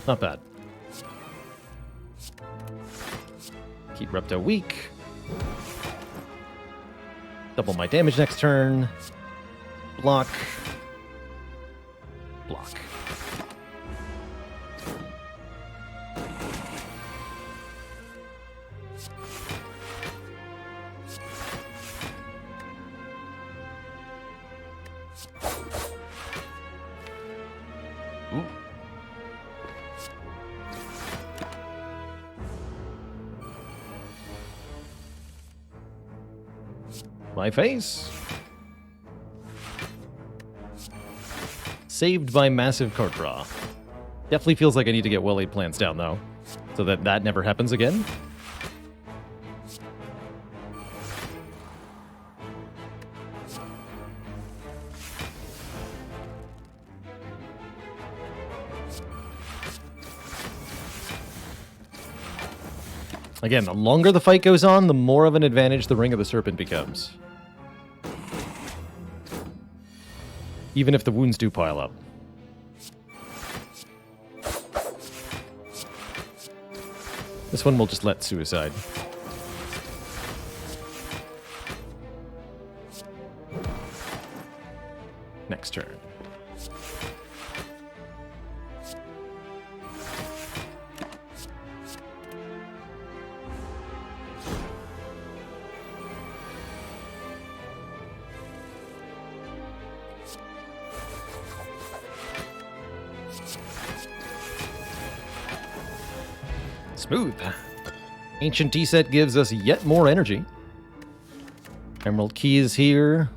Not bad. Keep Repto weak. Double my damage next turn. Block. Block. Ooh. My face. Saved by massive card draw. Definitely feels like I need to get well-laid plans down, though, so that that never happens again. Again, the longer the fight goes on, the more of an advantage the Ring of the Serpent becomes. Even if the wounds do pile up. This one we'll just let suicide. Next turn. Smooth. Ancient Tea Set gives us yet more energy. Emerald Key is here.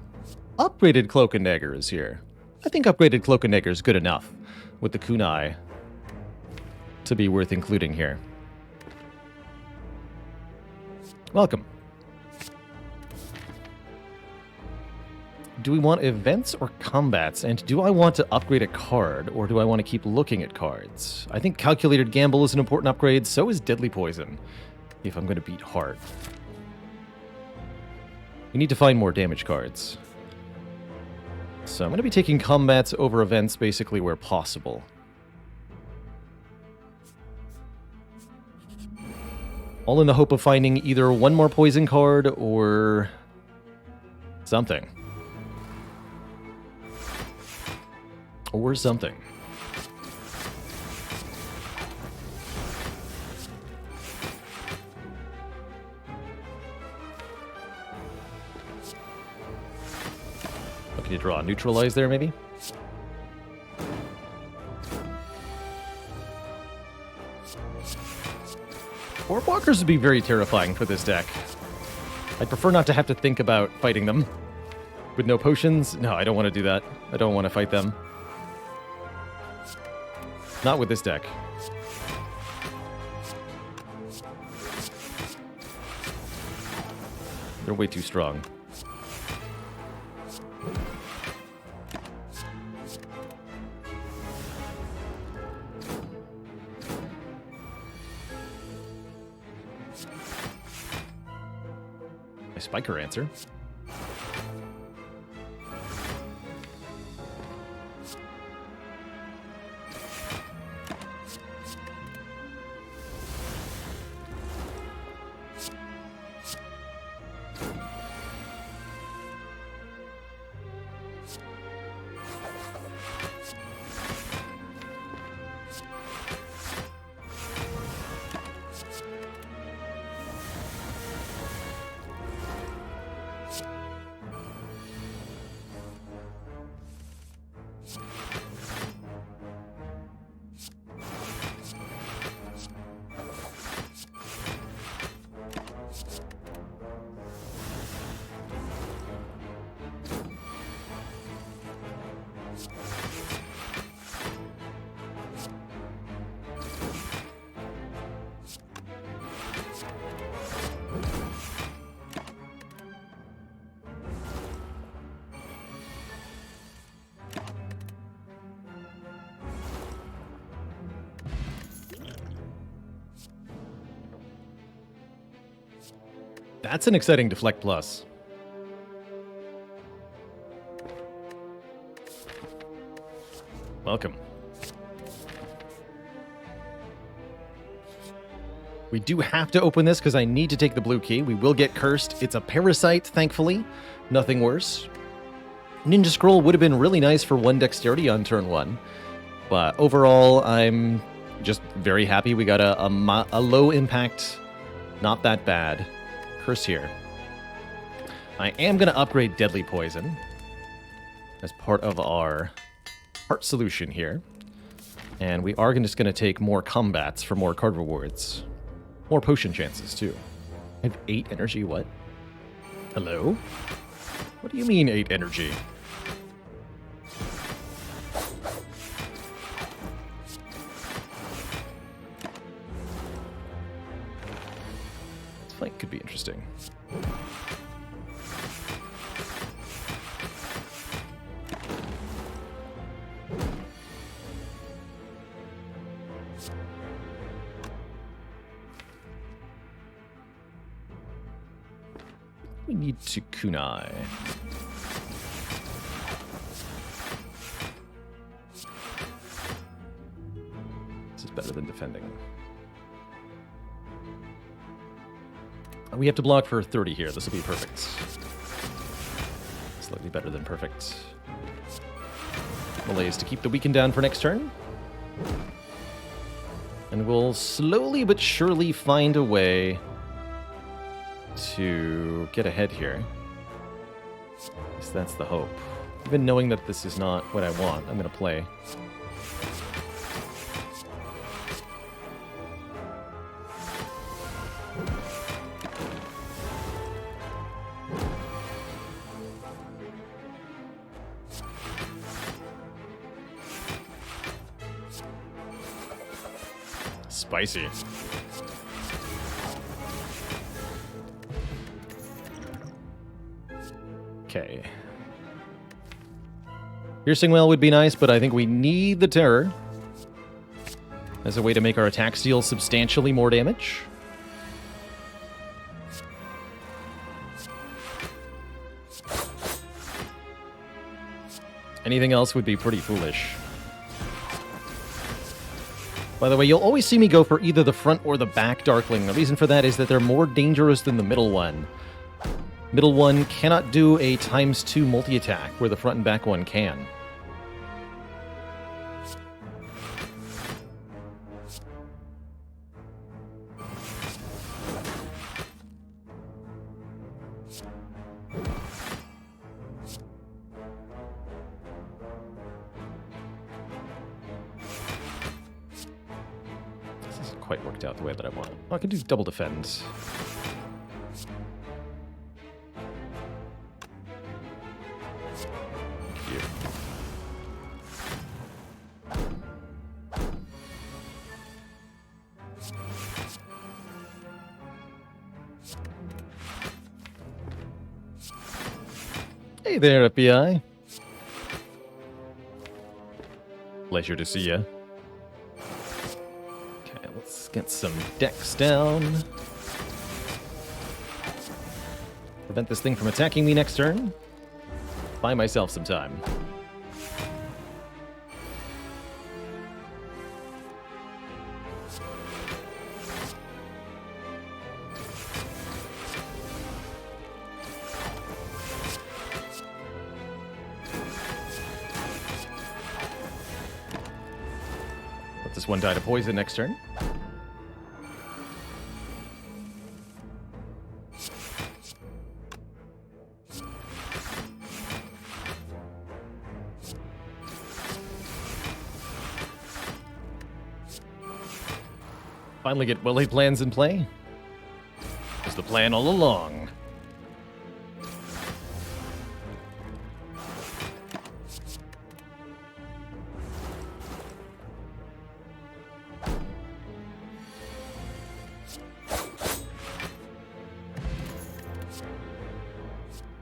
Upgraded Cloak and Dagger is here. I think upgraded Cloak and Dagger is good enough with the kunai to be worth including here. Welcome. Do we want events or combats? And do I want to upgrade a card, or do I want to keep looking at cards? I think Calculated Gamble is an important upgrade, so is Deadly Poison, if I'm going to beat hard. We need to find more damage cards. So I'm going to be taking combats over events basically where possible. All in the hope of finding either one more poison card or something. Or something. What can you draw? Neutralize there, maybe? Orb Walkers would be very terrifying for this deck. I'd prefer not to have to think about fighting them. With no potions? No, I don't want to do that. I don't want to fight them. Not with this deck. They're way too strong. My Spiker answer. That's an exciting Deflect Plus. Welcome. We do have to open this because I need to take the blue key. We will get cursed. It's a parasite, thankfully. Nothing worse. Ninja Scroll would have been really nice for 1 dexterity on turn 1. But overall, I'm just very happy we got a low impact, not that bad curse here. I am going to upgrade Deadly Poison as part of our heart solution here. And we are just going to take more combats for more card rewards. More potion chances, too. I have 8 energy, what? Hello? What do you mean 8 energy? This fight could be interesting. We need to kunai. This is better than defending. We have to block for 30 here. This will be perfect. Slightly better than perfect. Malaise to keep the weaken down for next turn. And we'll slowly but surely find a way to get ahead here. At least that's the hope. Even knowing that this is not what I want, I'm going to play. Spicy. Okay. Piercing Well would be nice, but I think we need the Terror as a way to make our attacks deal substantially more damage. Anything else would be pretty foolish. By the way, you'll always see me go for either the front or the back Darkling. The reason for that is that they're more dangerous than the middle one. Middle one cannot do a ×2 multi-attack, where the front and back one can. This hasn't quite worked out the way that I want. Oh, I can do double defend. Hey there, FBI. Pleasure to see ya. Okay, let's get some decks down. Prevent this thing from attacking me next turn. Buy myself some time. This one die to poison next turn. Finally get well-laid plans in play. Was the plan all along.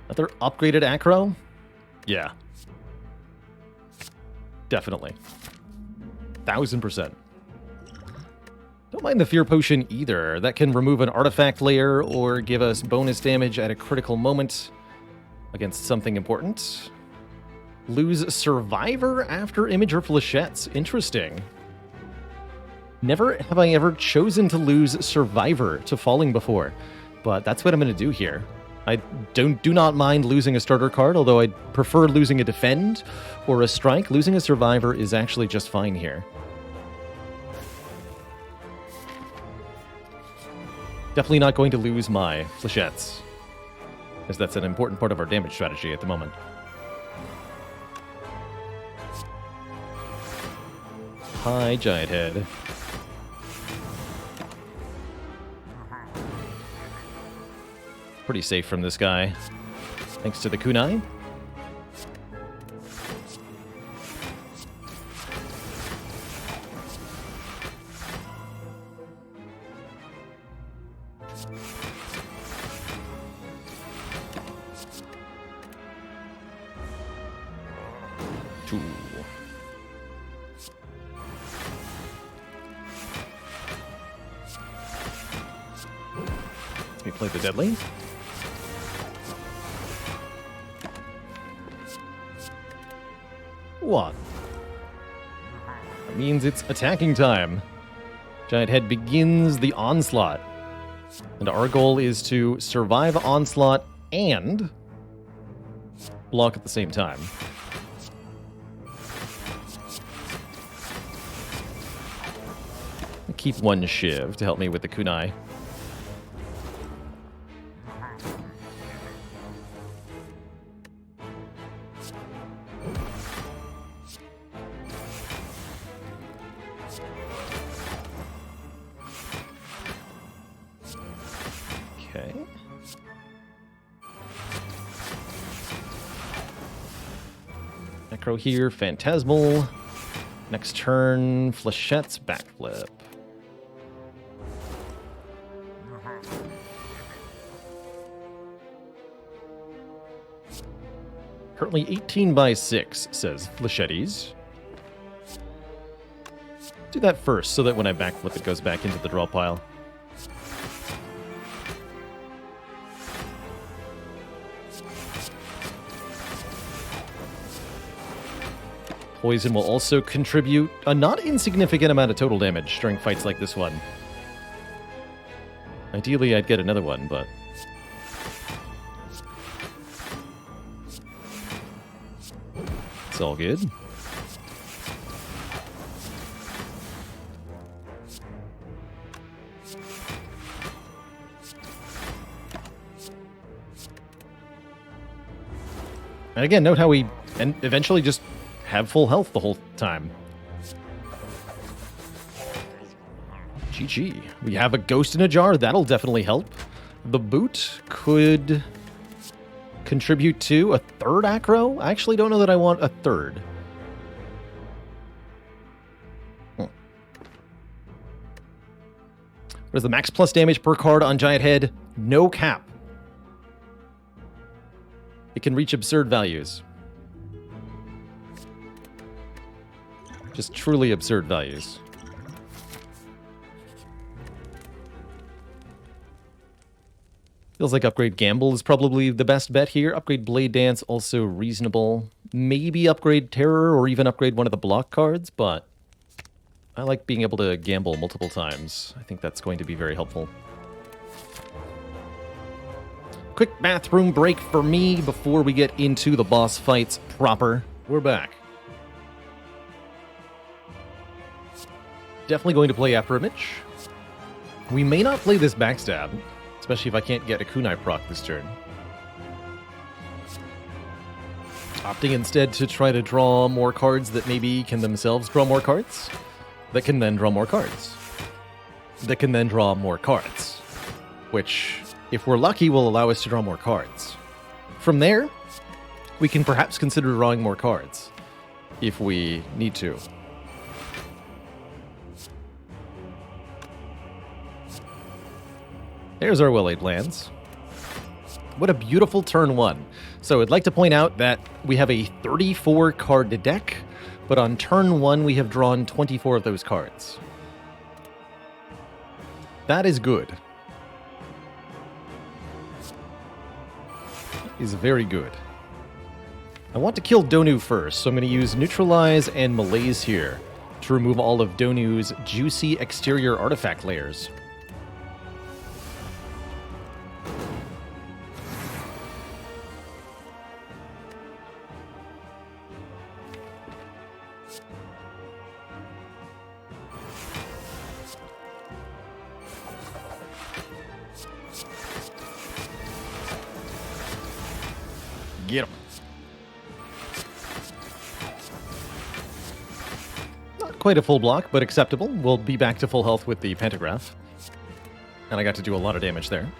Another upgraded acro? Yeah. Definitely. 1000%. Don't mind the Fear Potion either. That can remove an artifact layer or give us bonus damage at a critical moment against something important. Lose Survivor after Image or Flechettes. Interesting. Never have I ever chosen to lose Survivor to Falling before, but that's what I'm going to do here. I do not mind losing a starter card, although I'd prefer losing a Defend or a Strike. Losing a Survivor is actually just fine here. Definitely not going to lose my Flechettes, as that's an important part of our damage strategy at the moment. Hi, Giant Head. Pretty safe from this guy, thanks to the kunai. Two. We play the Deadly. What? That means it's attacking time. Giant Head begins the onslaught. And our goal is to survive onslaught and block at the same time. Keep one Shiv to help me with the kunai. Okay. Necro here, Phantasmal. Next turn, Flechette's backflip. Currently 18 by 6, says Flechette's. Do that first, so that when I backflip, it goes back into the draw pile. Poison will also contribute a not insignificant amount of total damage during fights like this one. Ideally, I'd get another one, but... it's all good. And again, note how we eventually just have full health the whole time. GG. We have a Ghost in a Jar. That'll definitely help. The boot could contribute to a third acro. I actually don't know that I want a third. What is the max plus damage per card on Giant Head? No cap. It can reach absurd values. Just truly absurd values. Feels like Upgrade Gamble is probably the best bet here. Upgrade Blade Dance, also reasonable. Maybe Upgrade Terror or even upgrade one of the block cards, but I like being able to gamble multiple times. I think that's going to be very helpful. Quick bathroom break for me before we get into the boss fights proper. We're back. Definitely going to play After Image. We may not play this backstab, especially if I can't get a kunai proc this turn. Opting instead to try to draw more cards that maybe can themselves draw more cards, that can then draw more cards, that can then draw more cards, which, if we're lucky, will allow us to draw more cards. From there, we can perhaps consider drawing more cards, if we need to. There's our well-laid plans. What a beautiful turn one. So I'd like to point out that we have a 34 card deck, but on turn one we have drawn 24 of those cards. That is good. Is very good. I want to kill Donu first, so I'm going to use Neutralize and Malaise here to remove all of Donu's juicy exterior artifact layers. Get him. Not quite a full block, but acceptable. We'll be back to full health with the Pentagraph. And I got to do a lot of damage there.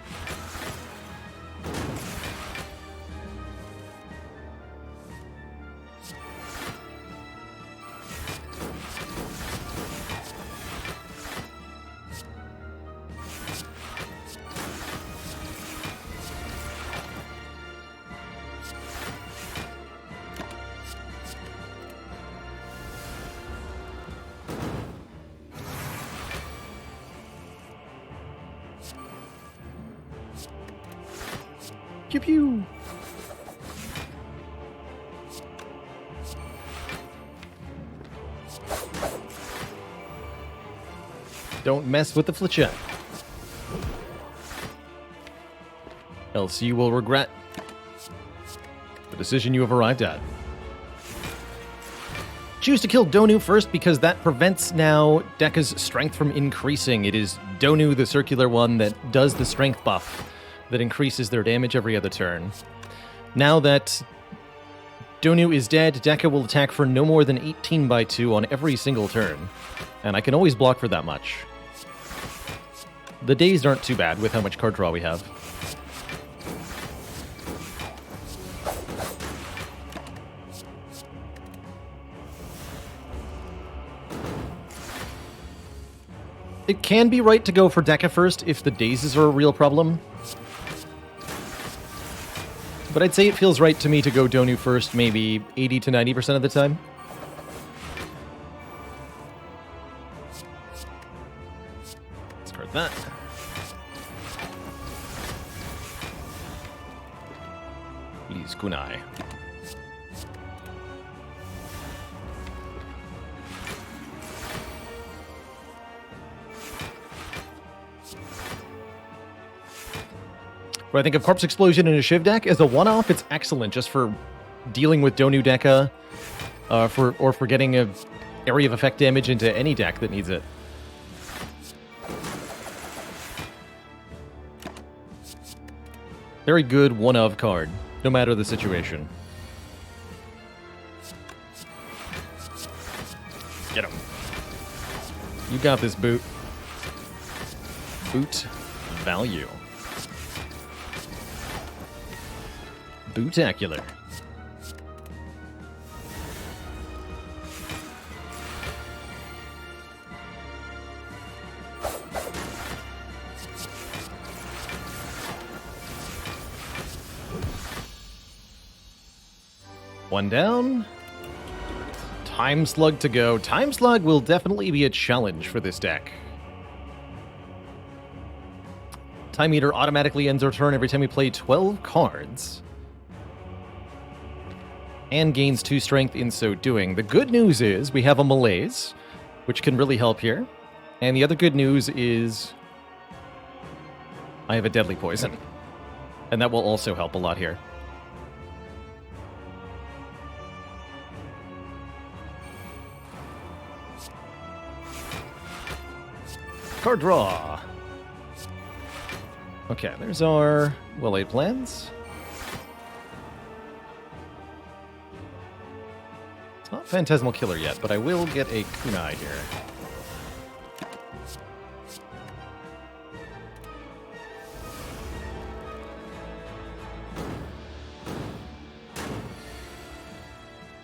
Pew pew! Don't mess with the flechette. Else you will regret the decision you have arrived at. Choose to kill Donu first because that prevents now Dekka's strength from increasing. It is Donu, the circular one, that does the strength buff that increases their damage every other turn. Now that Donu is dead, Dekka will attack for no more than 18 by 2 on every single turn. And I can always block for that much. The days aren't too bad with how much card draw we have. It can be right to go for Dekka first if the dazes are a real problem. But I'd say it feels right to me to go Donu first maybe 80 to 90% of the time. Discard that. Please, Kunai. But I think a Corpse Explosion in a Shiv deck as a one-off, it's excellent just for dealing with Donu Dekka, or for getting a area of effect damage into any deck that needs it. Very good one-of card, no matter the situation. Get him. You got this, Boot. Boot value. Bootacular. One down. Time Slug to go. Time Slug will definitely be a challenge for this deck. Time Eater automatically ends our turn every time we play 12 cards. And gains 2 strength in so doing. The good news is we have a Malaise, which can really help here. And the other good news is I have a Deadly Poison. And that will also help a lot here. Card draw. Okay, there's our well-laid plans. Not Phantasmal Killer yet, but I will get a Kunai here.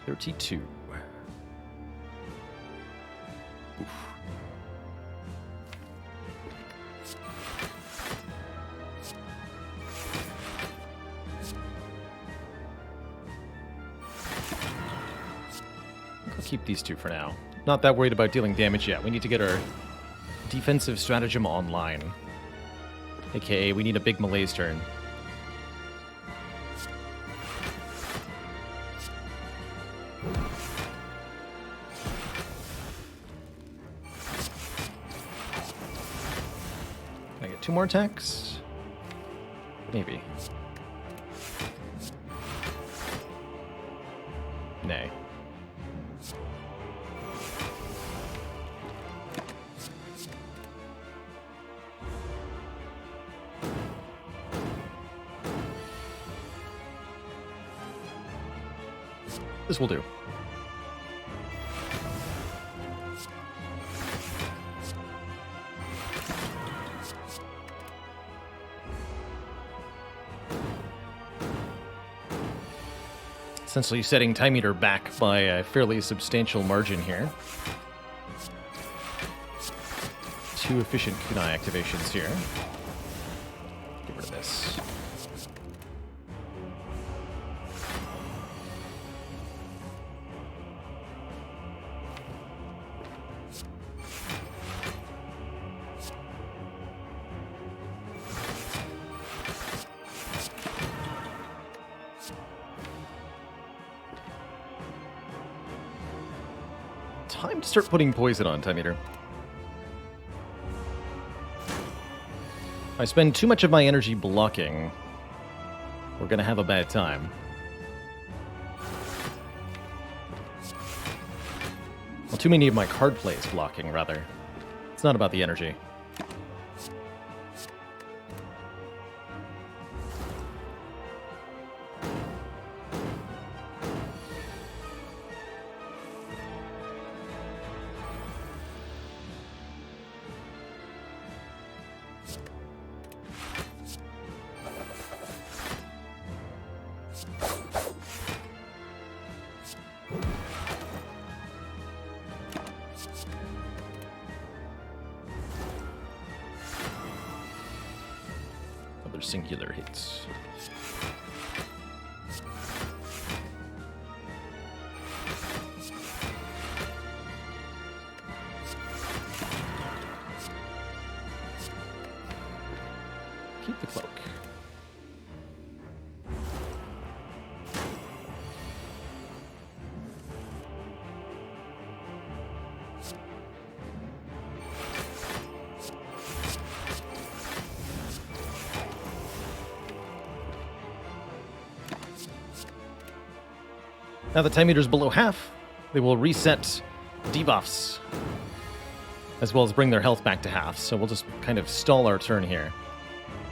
$32. Oof. Keep these 2 for now. Not that worried about dealing damage yet. We need to get our defensive stratagem online. AKA, we need a big malaise turn. Can I get 2 more attacks? Maybe. Nay. This will do. Essentially setting time meter back by a fairly substantial margin here. 2 efficient kunai activations here. Get rid of this. Time to start putting poison on time meter. If I spend too much of my energy blocking, we're gonna have a bad time. Well, too many of my card plays blocking, rather. It's not about the energy. Singular hits. Keep the cloak. Now the time meter's below half, they will reset debuffs, as well as bring their health back to half. So we'll just kind of stall our turn here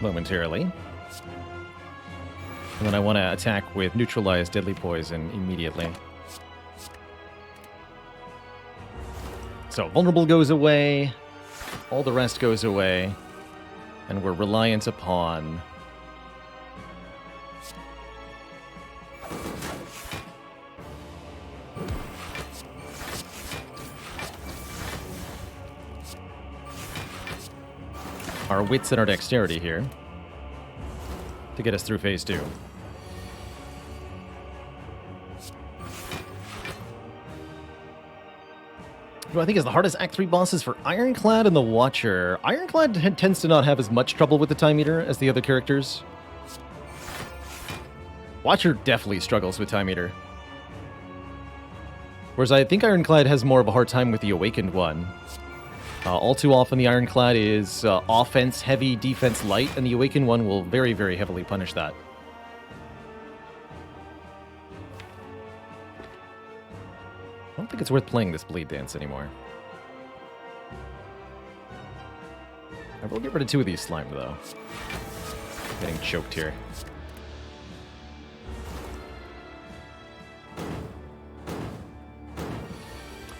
momentarily. And then I want to attack with neutralized deadly poison immediately. So vulnerable goes away, all the rest goes away, and we're reliant upon our wits and our dexterity here to get us through phase 2. Who I think is the hardest Act 3 bosses for Ironclad and the Watcher. Ironclad tends to not have as much trouble with the time meter as the other characters. Watcher definitely struggles with time meter. Whereas I think Ironclad has more of a hard time with the Awakened one. All too often the Ironclad is offense heavy, defense light, and the Awakened one will very, very heavily punish that. I don't think it's worth playing this Bleed Dance anymore. I will get rid of 2 of these slime, though. Getting choked here.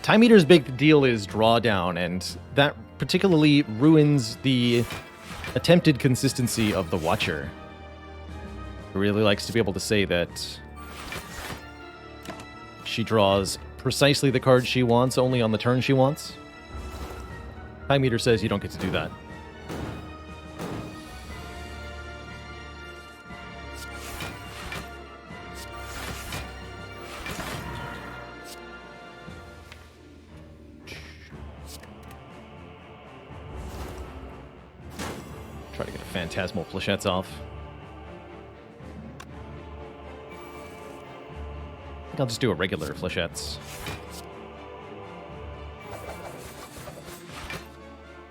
Time meter's big deal is drawdown, and that particularly ruins the attempted consistency of the Watcher. Who really likes to be able to say that she draws precisely the card she wants, only on the turn she wants. Time meter says you don't get to do that. Phantasmal Flechettes off. I think I'll just do a regular Flechettes.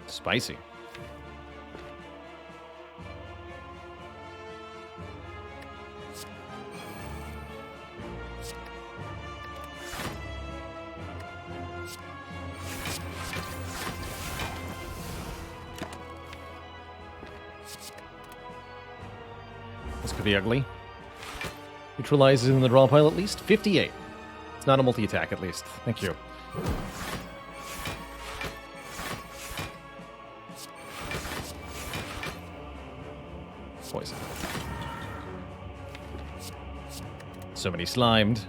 Spicy. This could be ugly. Neutralizes in the draw pile at least. 58. It's not a multi-attack at least. Thank you. Poison. So many slimed.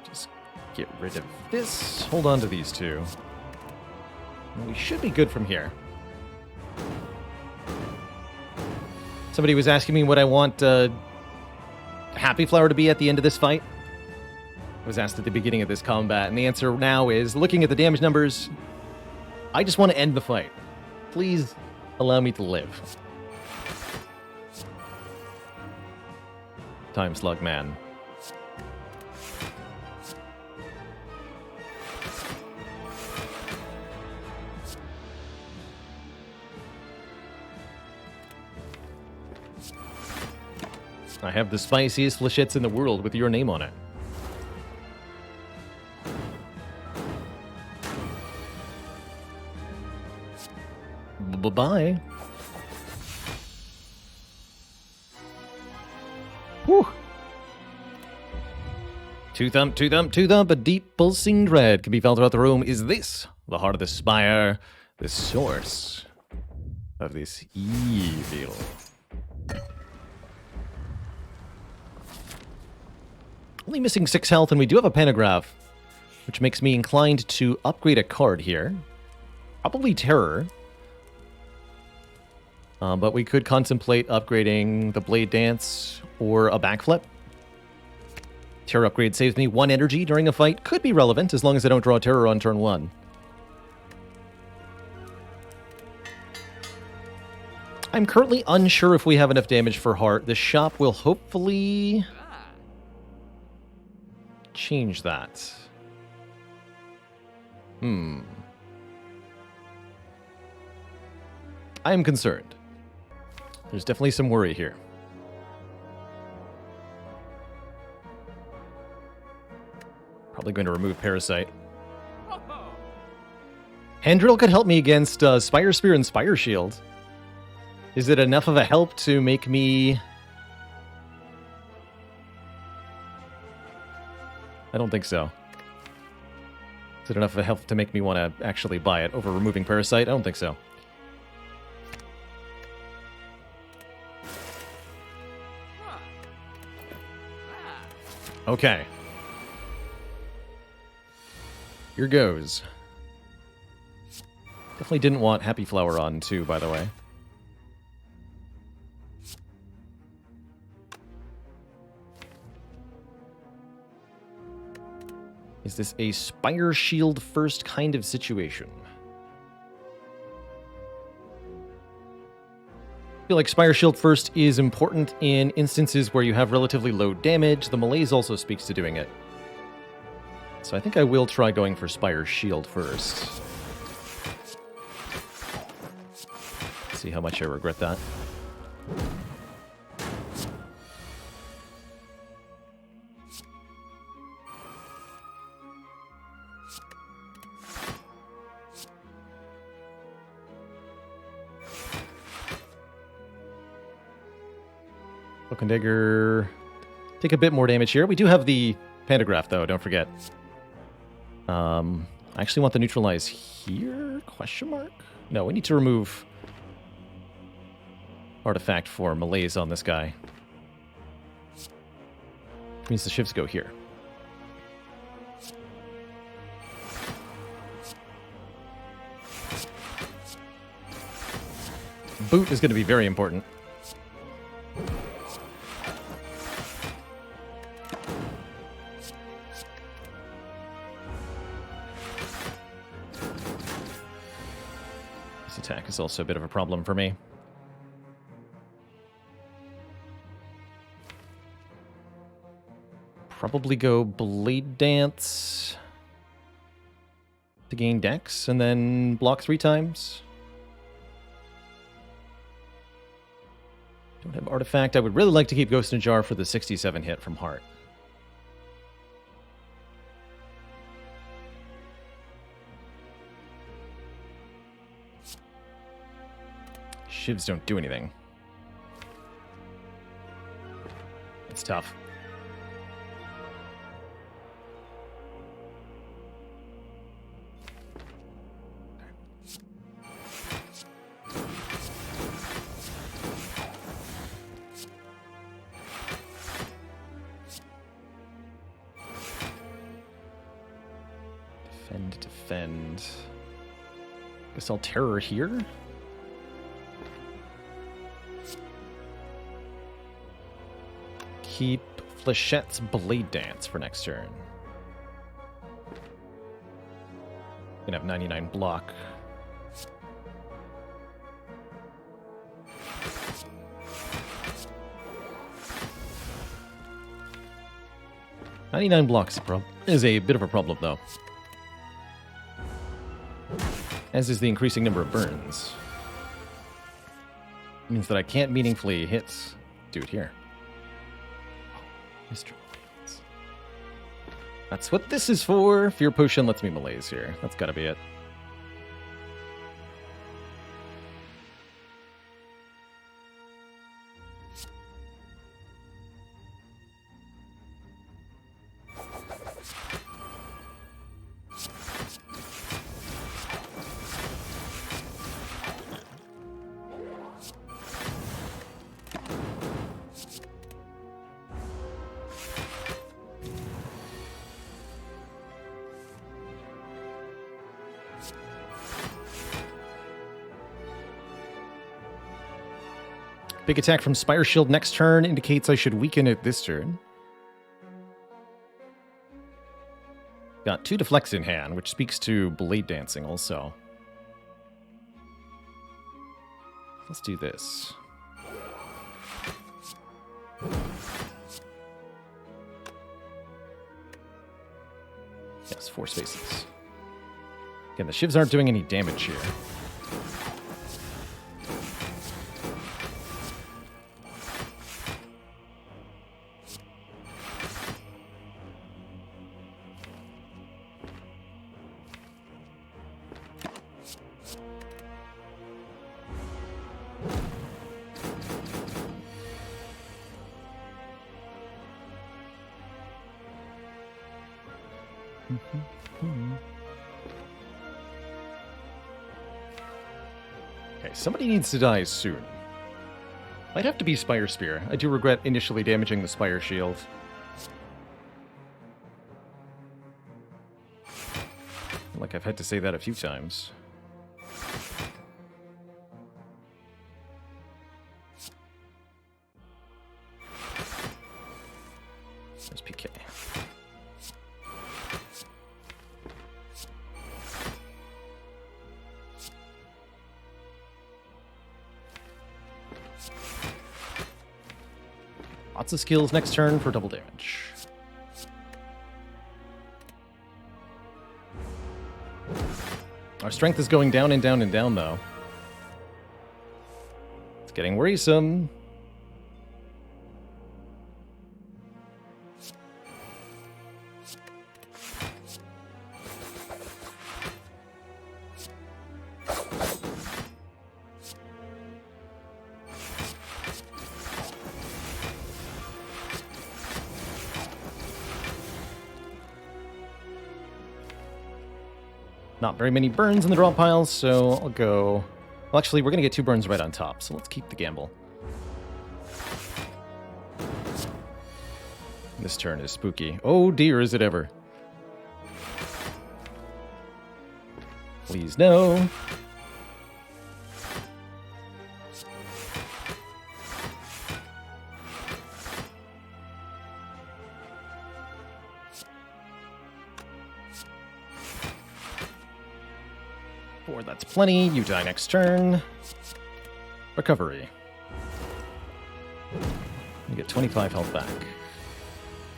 Just get rid of this. Hold on to these two. And we should be good from here. Somebody was asking me what I want Happy Flower to be at the end of this fight. I was asked at the beginning of this combat, and the answer now is, looking at the damage numbers, I just want to end the fight. Please allow me to live. Time Slug Man. I have the spiciest flechettes in the world with your name on it. Bye-bye. Whew. Two thump, two thump, two thump. A deep pulsing dread can be felt throughout the room. Is this the heart of the spire? The source of this evil? Only missing 6 health, and we do have a pentagraph, which makes me inclined to upgrade a card here. Probably Terror. But we could contemplate upgrading the Blade Dance or a backflip. Terror upgrade saves me 1 energy during a fight. Could be relevant as long as I don't draw Terror on turn 1. I'm currently unsure if we have enough damage for Heart. The shop will hopefully change that. I am concerned. There's definitely some worry here. Probably going to remove Parasite. Hand Drill could help me against Spire Spear and Spire Shield. Is it enough of a help to make me... I don't think so. Is it enough of a help to make me want to actually buy it over removing Parasite? I don't think so. Okay. Here goes. Definitely didn't want Happy Flower on too, by the way. Is this a Spire Shield first kind of situation? I feel like Spire Shield first is important in instances where you have relatively low damage. The malaise also speaks to doing it. So I think I will try going for Spire Shield first. See how much I regret that. Cloak and Dagger take a bit more damage here. We do have the Pantograph, though, don't forget. I actually want the neutralize here? Question mark? No, we need to remove artifact for malaise on this guy. Which means the shifts go here. Boot is going to be very important. This attack is also a bit of a problem for me. Probably go Blade Dance to gain Dex, and then block 3 times. Don't have Artifact. I would really like to keep Ghost in a Jar for the 67 hit from Heart. Shivs don't do anything. It's tough. Defend. Guess I'll Terror here. Keep Flechette's Blade Dance for next turn. Gonna have 99 block. $99 blocks is a bit of a problem, though. As is the increasing number of burns. It means that I can't meaningfully hit dude here. Mr. Malaise. That's what this is for. Fear Potion lets me Malaise here. That's gotta be it. Big attack from Spire Shield next turn indicates I should weaken it this turn. Got 2 deflects in hand, which speaks to Blade Dancing also. Let's do this. Yes, 4 spaces. Again, the Shivs aren't doing any damage here. Okay, somebody needs to die soon. Might have to be Spire Spear. I do regret initially damaging the Spire Shield. Like I've had to say that a few times. There's PK. Lots of skills next turn for double damage. Our strength is going down and down and down, though. It's getting worrisome. Not very many burns in the draw pile, so I'll go... Well, actually, we're going to get 2 burns right on top, so let's keep the gamble. This turn is spooky. Oh dear, is it ever. Please no. 4, that's plenty. You die next turn. Recovery. You get 25 health back.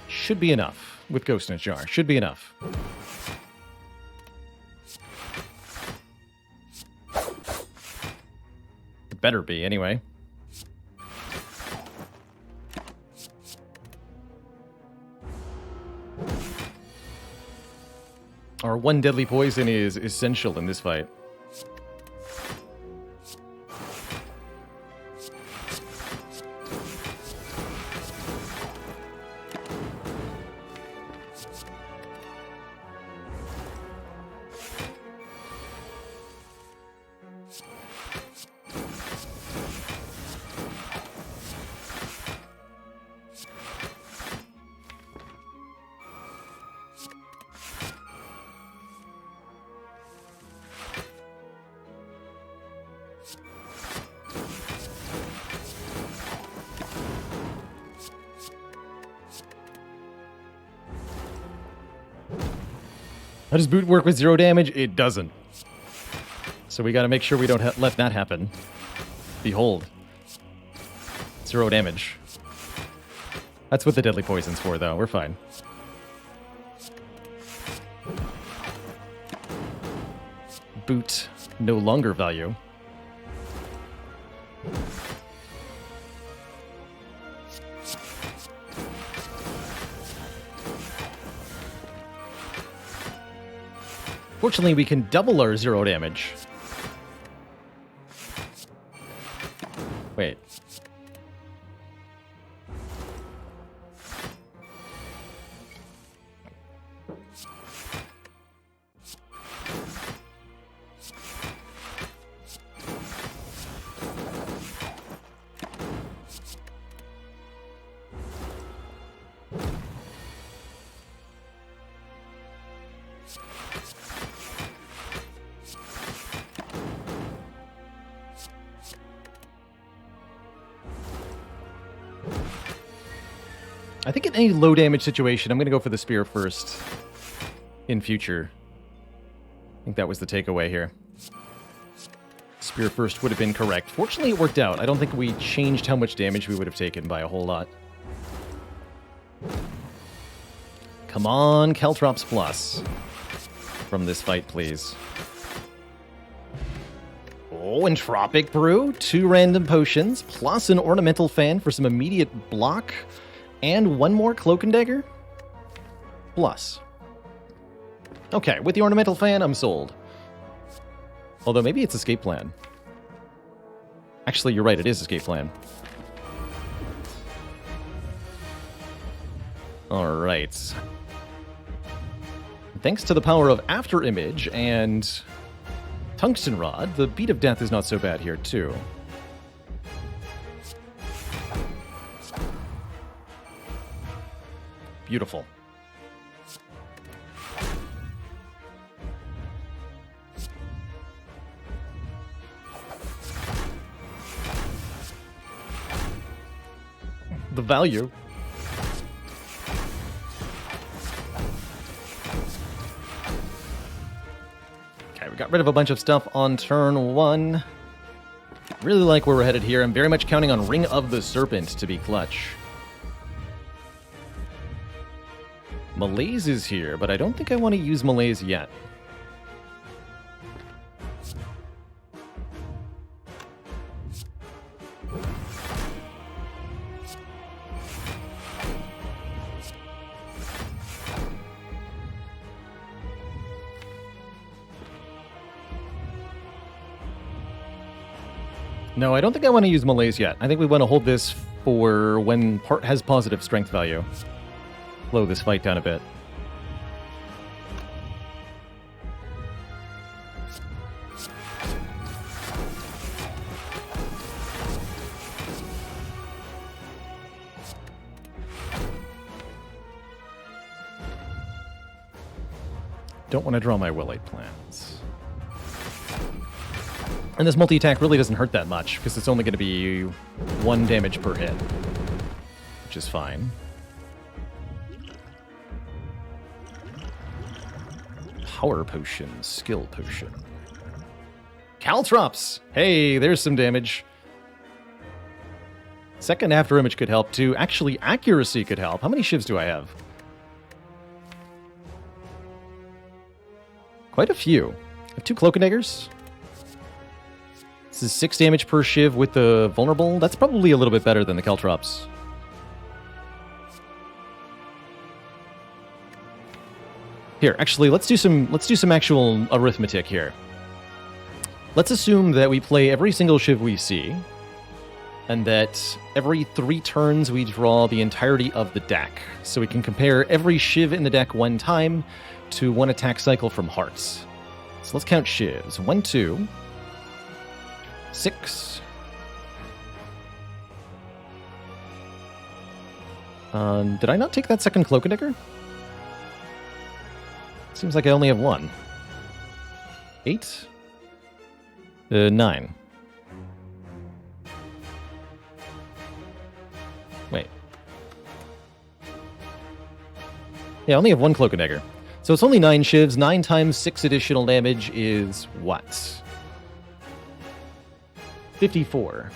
Should be enough with Ghost in a Jar. Should be enough. It better be, anyway. Our 1 deadly poison is essential in this fight. How does boot work with 0 damage? It doesn't. So we gotta make sure we don't let that happen. Behold. 0 damage. That's what the deadly poison's for, though. We're fine. Boot. No longer value. Fortunately, we can double our 0 damage. Wait. I think in any low damage situation, I'm going to go for the spear first in future. I think that was the takeaway here. Spear first would have been correct. Fortunately, it worked out. I don't think we changed how much damage we would have taken by a whole lot. Come on, Caltrops Plus. From this fight, please. Oh, Entropic Brew. 2 random potions, plus an Ornamental Fan for some immediate block. And 1 more Cloak and Dagger? Plus. Okay, with the Ornamental Fan, I'm sold. Although maybe it's Escape Plan. Actually, you're right, it is Escape Plan. Alright. Thanks to the power of After Image and Tungsten Rod, the Beat of Death is not so bad here, too. Beautiful. The value. Okay, we got rid of a bunch of stuff on turn 1. Really like where we're headed here. I'm very much counting on Ring of the Serpent to be clutch. Malaise is here, but I don't think I want to use Malaise yet. No, I don't think I want to use Malaise yet. I think we want to hold this for when part has positive strength value. Slow this fight down a bit. Don't want to draw my Willite plans. And this multi-attack really doesn't hurt that much, because it's only going to be 1 damage per hit, which is fine. Power Potion, Skill Potion. Caltrops! Hey, there's some damage. Second after image could help too. Actually, accuracy could help. How many Shivs do I have? Quite a few. I have 2 Cloak and Daggers. This is 6 damage per Shiv with the vulnerable. That's probably a little bit better than the Caltrops. Here, actually, let's do some actual arithmetic here. Let's assume that we play every single Shiv we see, and that every 3 turns we draw the entirety of the deck. So we can compare every Shiv in the deck 1 time to 1 attack cycle from Hearts. So let's count Shivs. 1, 2, 6. Did I not take that second Cloak and Dagger? Seems like I only have 1. 8? 9. Wait. Yeah, I only have 1 Cloak and Dagger. So it's only 9 Shivs. 9 times 6 additional damage is what? 54.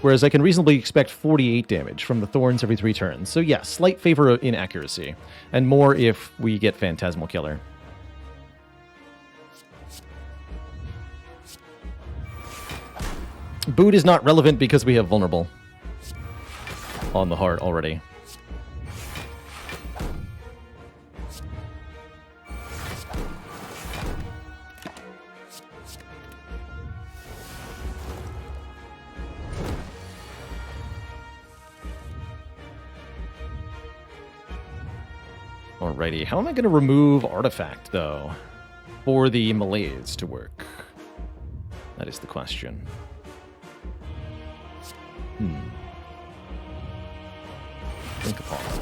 Whereas I can reasonably expect 48 damage from the Thorns every 3 turns. So yeah, slight favor in accuracy. And more if we get Phantasmal Killer. Boot is not relevant because we have Vulnerable on the heart already. Alrighty, how am I going to remove Artifact, though, for the malaise to work? That is the question. Think upon that.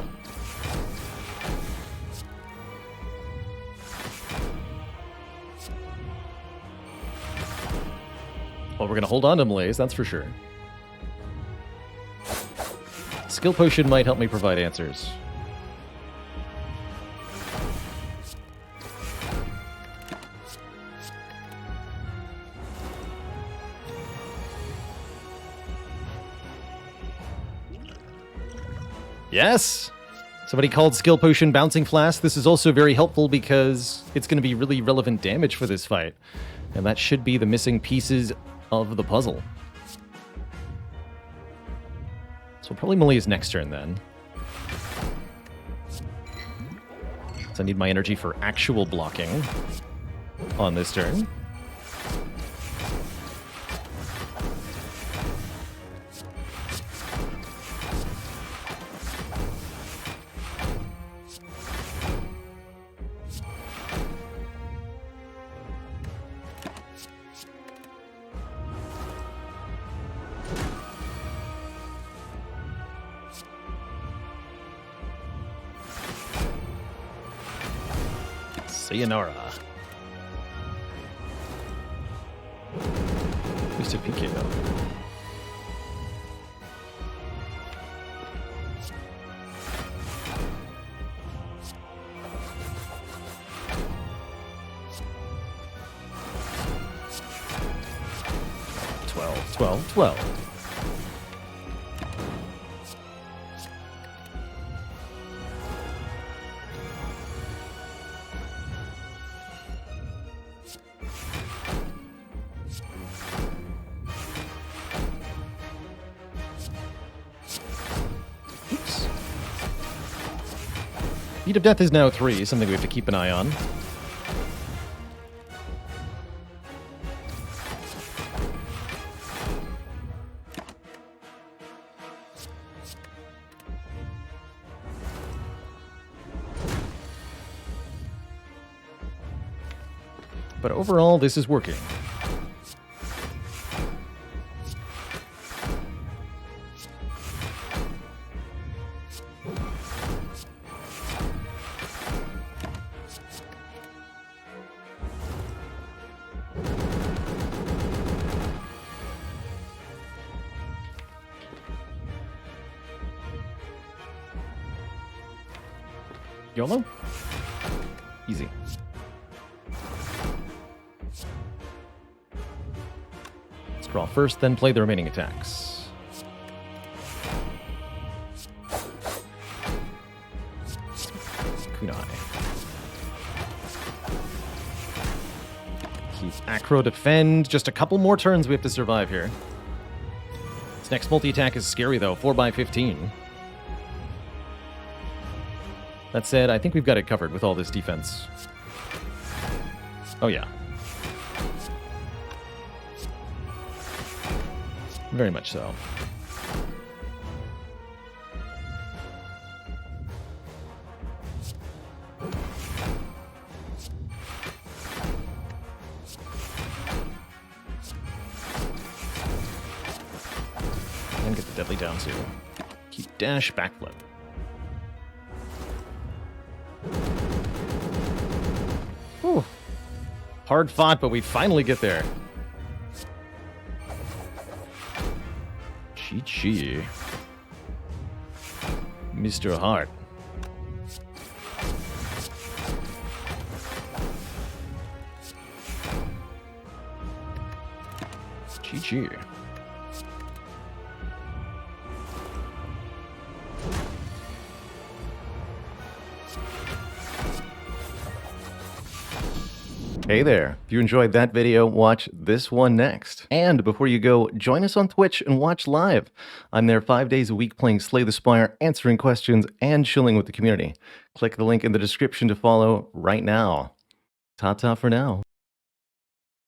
Well, we're going to hold on to malaise, that's for sure. Skill Potion might help me provide answers. Yes! Somebody called Skill Potion Bouncing Flask. This is also very helpful because it's going to be really relevant damage for this fight. And that should be the missing pieces of the puzzle. So probably Malaise next turn then. So I need my energy for actual blocking on this turn. Sayonara. At least a PK though. Twelve. Beat of Death is now 3, something we have to keep an eye on. But overall, this is working. YOLO? Easy. Draw first, then play the remaining attacks. Kunai. Keep Acro defend. Just a couple more turns we have to survive here. This next multi-attack is scary though, 4x15. That said, I think we've got it covered with all this defense. Oh yeah. Very much so. And get the deadly down too. Keep dash, backflip. Whew. Hard fought, but we finally get there. Chi-chi. Mr. Hart. Chi-chi. Hey there, if you enjoyed that video, watch this one next. And before you go, join us on Twitch and watch live. I'm there 5 days a week playing Slay the Spire, answering questions, and chilling with the community. Click the link in the description to follow right now. Ta-ta for now.